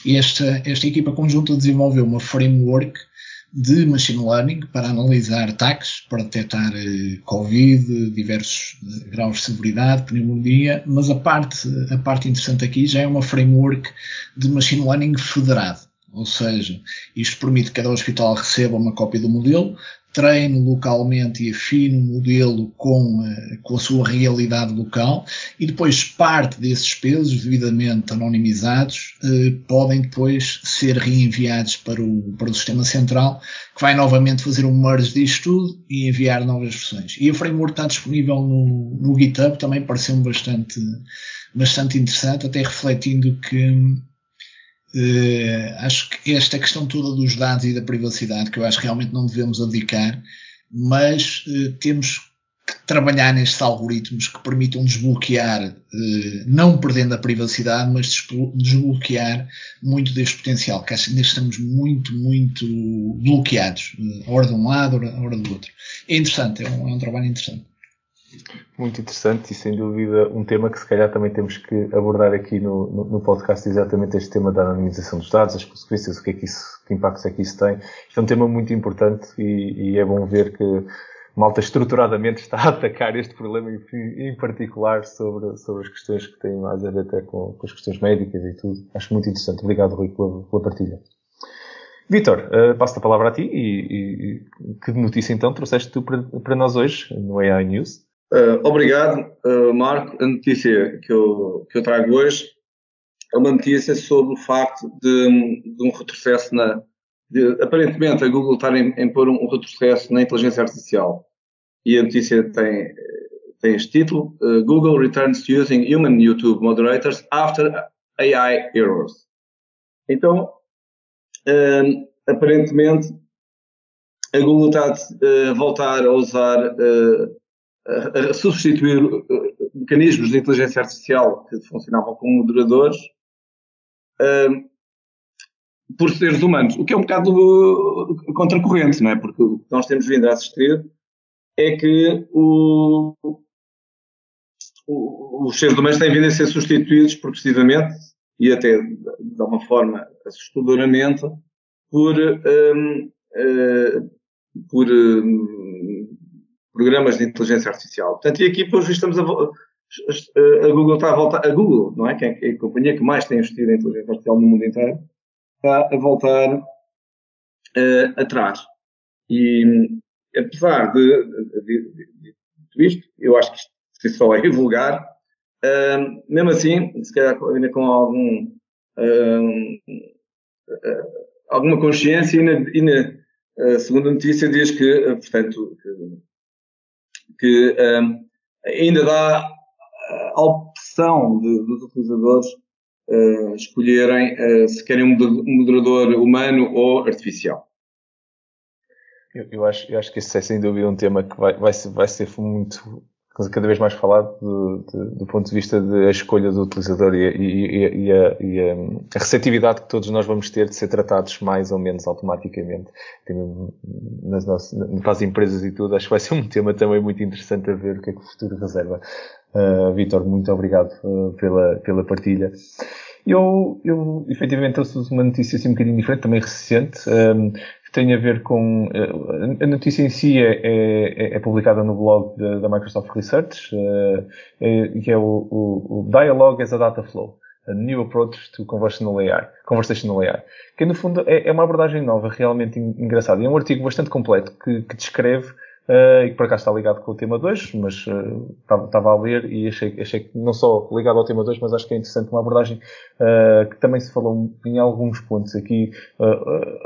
E esta equipa conjunta desenvolveu uma framework de machine learning para analisar ataques, para detectar Covid, diversos graus de severidade, pneumonia, mas a parte interessante aqui já é uma framework de machine learning federado, ou seja, isto permite que cada hospital receba uma cópia do modelo, treine localmente e afine o modelo com a sua realidade local e depois parte desses pesos devidamente anonimizados podem depois ser reenviados para o sistema central, que vai novamente fazer um merge disto tudo e enviar novas versões. E o framework está disponível no GitHub, também pareceu-me bastante interessante, até refletindo que acho que esta questão toda dos dados e da privacidade, que eu acho que realmente não devemos abdicar, mas temos que trabalhar nestes algoritmos que permitam desbloquear, não perdendo a privacidade, mas desbloquear muito deste potencial, que acho que ainda estamos muito bloqueados, hora de um lado, hora do outro. É interessante, é um trabalho interessante. Muito interessante e sem dúvida um tema que se calhar também temos que abordar aqui no podcast, exatamente este tema da anonimização dos dados, as consequências, que impactos é que isso tem. Isto é um tema muito importante e é bom ver que malta estruturadamente está a atacar este problema em particular sobre as questões que têm mais a ver até com as questões médicas e tudo. Acho muito interessante. Obrigado, Rui, pela partilha. Vítor, passo a palavra a ti e que notícia então trouxeste tu para nós hoje no AI News? Obrigado, Marco. A notícia que eu trago hoje é uma notícia sobre o facto de um retrocesso aparentemente a Google estar em pôr um retrocesso na inteligência artificial. E a notícia tem este título: Google returns to using human YouTube moderators after AI errors. Então, aparentemente a Google está a voltar a usar a substituir mecanismos de inteligência artificial que funcionavam como moderadores por seres humanos, o que é um bocado contracorrente, não é? Porque o que nós temos vindo a assistir é que os seres humanos têm vindo a ser substituídos progressivamente e até de uma forma assustadoramente por programas de inteligência artificial. Portanto, e aqui, depois, estamos a Google está a voltar, a Google, não é? Que é a companhia que mais tem investido em inteligência artificial no mundo inteiro, está a voltar atrás. E, apesar de tudo isto, eu acho que isto só é vulgar, mesmo assim, se calhar ainda com alguma consciência, e na segunda notícia diz que, portanto, que ainda dá a opção dos utilizadores escolherem se querem um moderador humano ou artificial. Eu acho que esse é sem dúvida um tema que vai ser muito, cada vez mais falado do ponto de vista da escolha do utilizador e a receptividade que todos nós vamos ter de ser tratados mais ou menos automaticamente para as empresas e tudo. Acho que vai ser um tema também muito interessante a ver o que é que o futuro reserva. Vítor, muito obrigado pela partilha. Eu efetivamente trouxe uma notícia assim um bocadinho diferente, também recente, que tem a ver com... a notícia em si é publicada no blog da Microsoft Research, que é o Dialogue as a Data Flow, a New Approach to Conversational AI, que no fundo é uma abordagem nova, realmente engraçada. É um artigo bastante completo que descreve e que por acaso está ligado com o tema 2, mas estava a ler e achei que não só ligado ao tema 2, mas acho que é interessante uma abordagem que também se falou em alguns pontos aqui,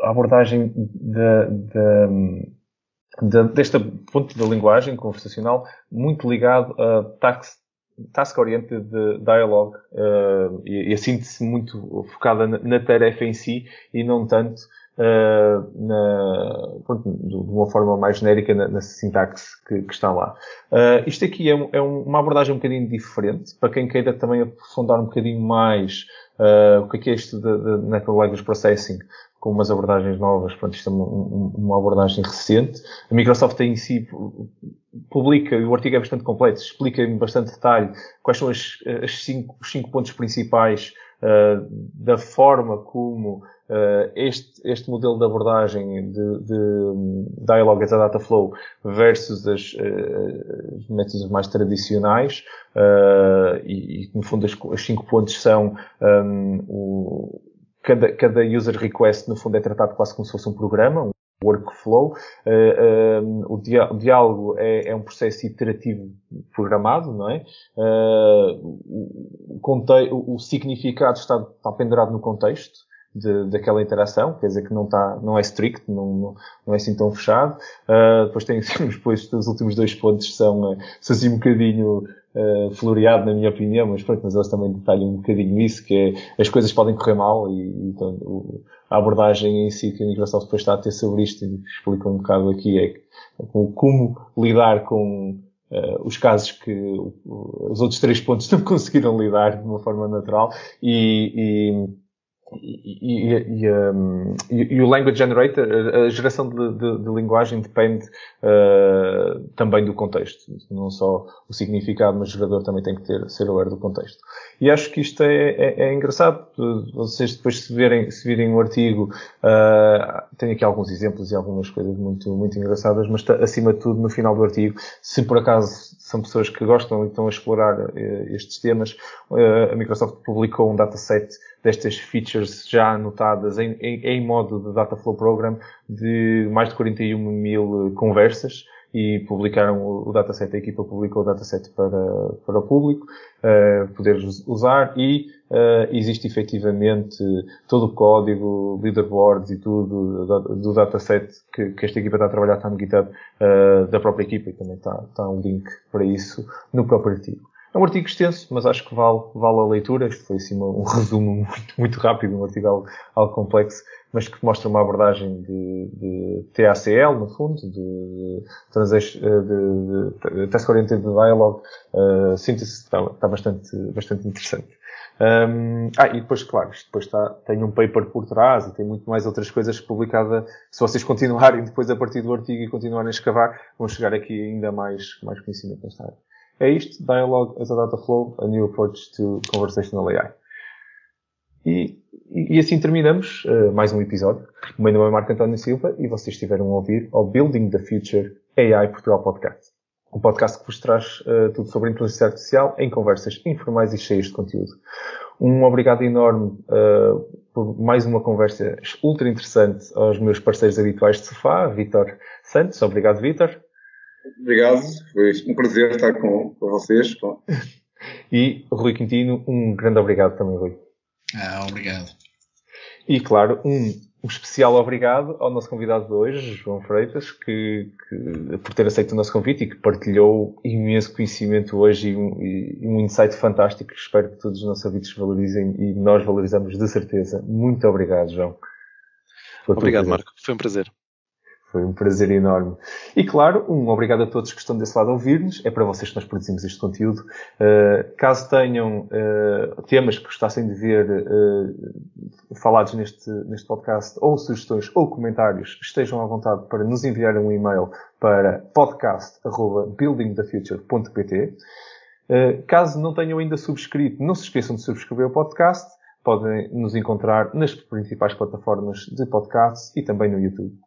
a abordagem deste ponto da linguagem conversacional muito ligado a task-oriented dialogue e a síntese muito focada na tarefa em si e não tanto de uma forma mais genérica na sintaxe que está lá. Isto aqui é uma abordagem um bocadinho diferente, para quem queira também aprofundar um bocadinho mais o que é isto de Natural Language Processing, com umas abordagens novas. Pronto, isto é uma abordagem recente. A Microsoft em si publica, e o artigo é bastante completo, explica em bastante detalhe quais são os 5 pontos principais da forma como este modelo de abordagem de Dialogue as a Data Flow versus os métodos mais tradicionais, e no fundo os 5 pontos são cada user request no fundo é tratado quase como se fosse um programa, um workflow. O diálogo é um processo iterativo programado, não é? O significado está pendurado no contexto daquela interação, quer dizer que não é strict, não é assim tão fechado. Depois depois os últimos 2 pontos são assim um bocadinho floreado, na minha opinião, mas eles também detalham um bocadinho isso, que é as coisas podem correr mal e então, a abordagem em si que a Microsoft depois está a ter sobre isto, e explica um bocado aqui, é como lidar com os casos que os outros 3 pontos não conseguiram lidar de uma forma natural, e o Language Generator, a geração de linguagem depende também do contexto. Não só o significado, mas o gerador também tem que ser aware do contexto. E acho que isto é engraçado. Vocês depois se virem o artigo, tem aqui alguns exemplos e algumas coisas muito, muito engraçadas, mas acima de tudo, no final do artigo, se por acaso são pessoas que gostam e estão a explorar estes temas, a Microsoft publicou um dataset destas features já anotadas em modo de Data Flow Program de mais de 41.000 conversas, e publicaram o dataset, a equipa publicou o dataset para o público poder usar, e existe efetivamente todo o código, leaderboards e tudo do dataset que esta equipa está a trabalhar, está no GitHub da própria equipa, e também está um link para isso no próprio artigo. É um artigo extenso, mas acho que vale a leitura. Isto foi assim um resumo muito, muito rápido, um artigo algo complexo, mas que mostra uma abordagem de TACL, no fundo, de Task Oriented Dialogue, síntese, está bastante interessante. E depois, claro, isto depois tem um paper por trás e tem muito mais outras coisas publicadas. Se vocês continuarem depois a partir do artigo e continuarem a escavar, vão chegar aqui ainda mais conhecimento nesta área. É isto, Dialogue as a Data Flow, a new approach to conversational AI. E assim terminamos mais um episódio. O meu nome é Marco António Silva e vocês estiveram a ouvir ao Building the Future AI Portugal Podcast. Um podcast que vos traz tudo sobre inteligência artificial em conversas informais e cheias de conteúdo. Um obrigado enorme por mais uma conversa ultra interessante aos meus parceiros habituais de sofá, Vítor Santos. Obrigado, Vítor. Obrigado, foi um prazer estar com vocês. E Rui Quintino, um grande obrigado também, Rui. Obrigado. E claro, um especial obrigado ao nosso convidado de hoje, João Freitas, que por ter aceito o nosso convite e que partilhou imenso conhecimento hoje e um insight fantástico que espero que todos os nossos ouvintes valorizem, e nós valorizamos de certeza. Muito obrigado, João. Obrigado, Marco. Foi um prazer. Foi um prazer enorme. E claro, um obrigado a todos que estão desse lado a ouvir-nos. É para vocês que nós produzimos este conteúdo. Caso tenham temas que gostassem de ver falados neste podcast, ou sugestões ou comentários, estejam à vontade para nos enviar um e-mail para podcast@buildingthefuture.pt. Caso não tenham ainda subscrito, não se esqueçam de subscrever o podcast. Podem nos encontrar nas principais plataformas de podcasts e também no YouTube.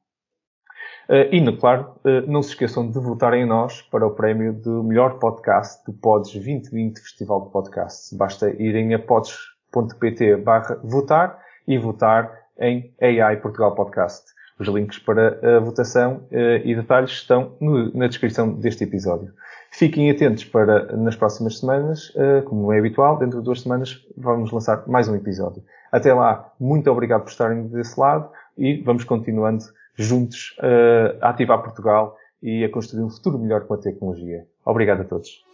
Claro, não se esqueçam de votarem em nós para o prémio do melhor podcast do Pods 2020 Festival de Podcasts. Basta irem a pods.pt/votar e votar em AI Portugal Podcast. Os links para a votação e detalhes estão na descrição deste episódio. Fiquem atentos para, nas próximas semanas, como é habitual, dentro de 2 semanas vamos lançar mais um episódio. Até lá, muito obrigado por estarem desse lado e vamos continuando juntos a ativar Portugal e a construir um futuro melhor com a tecnologia. Obrigado a todos.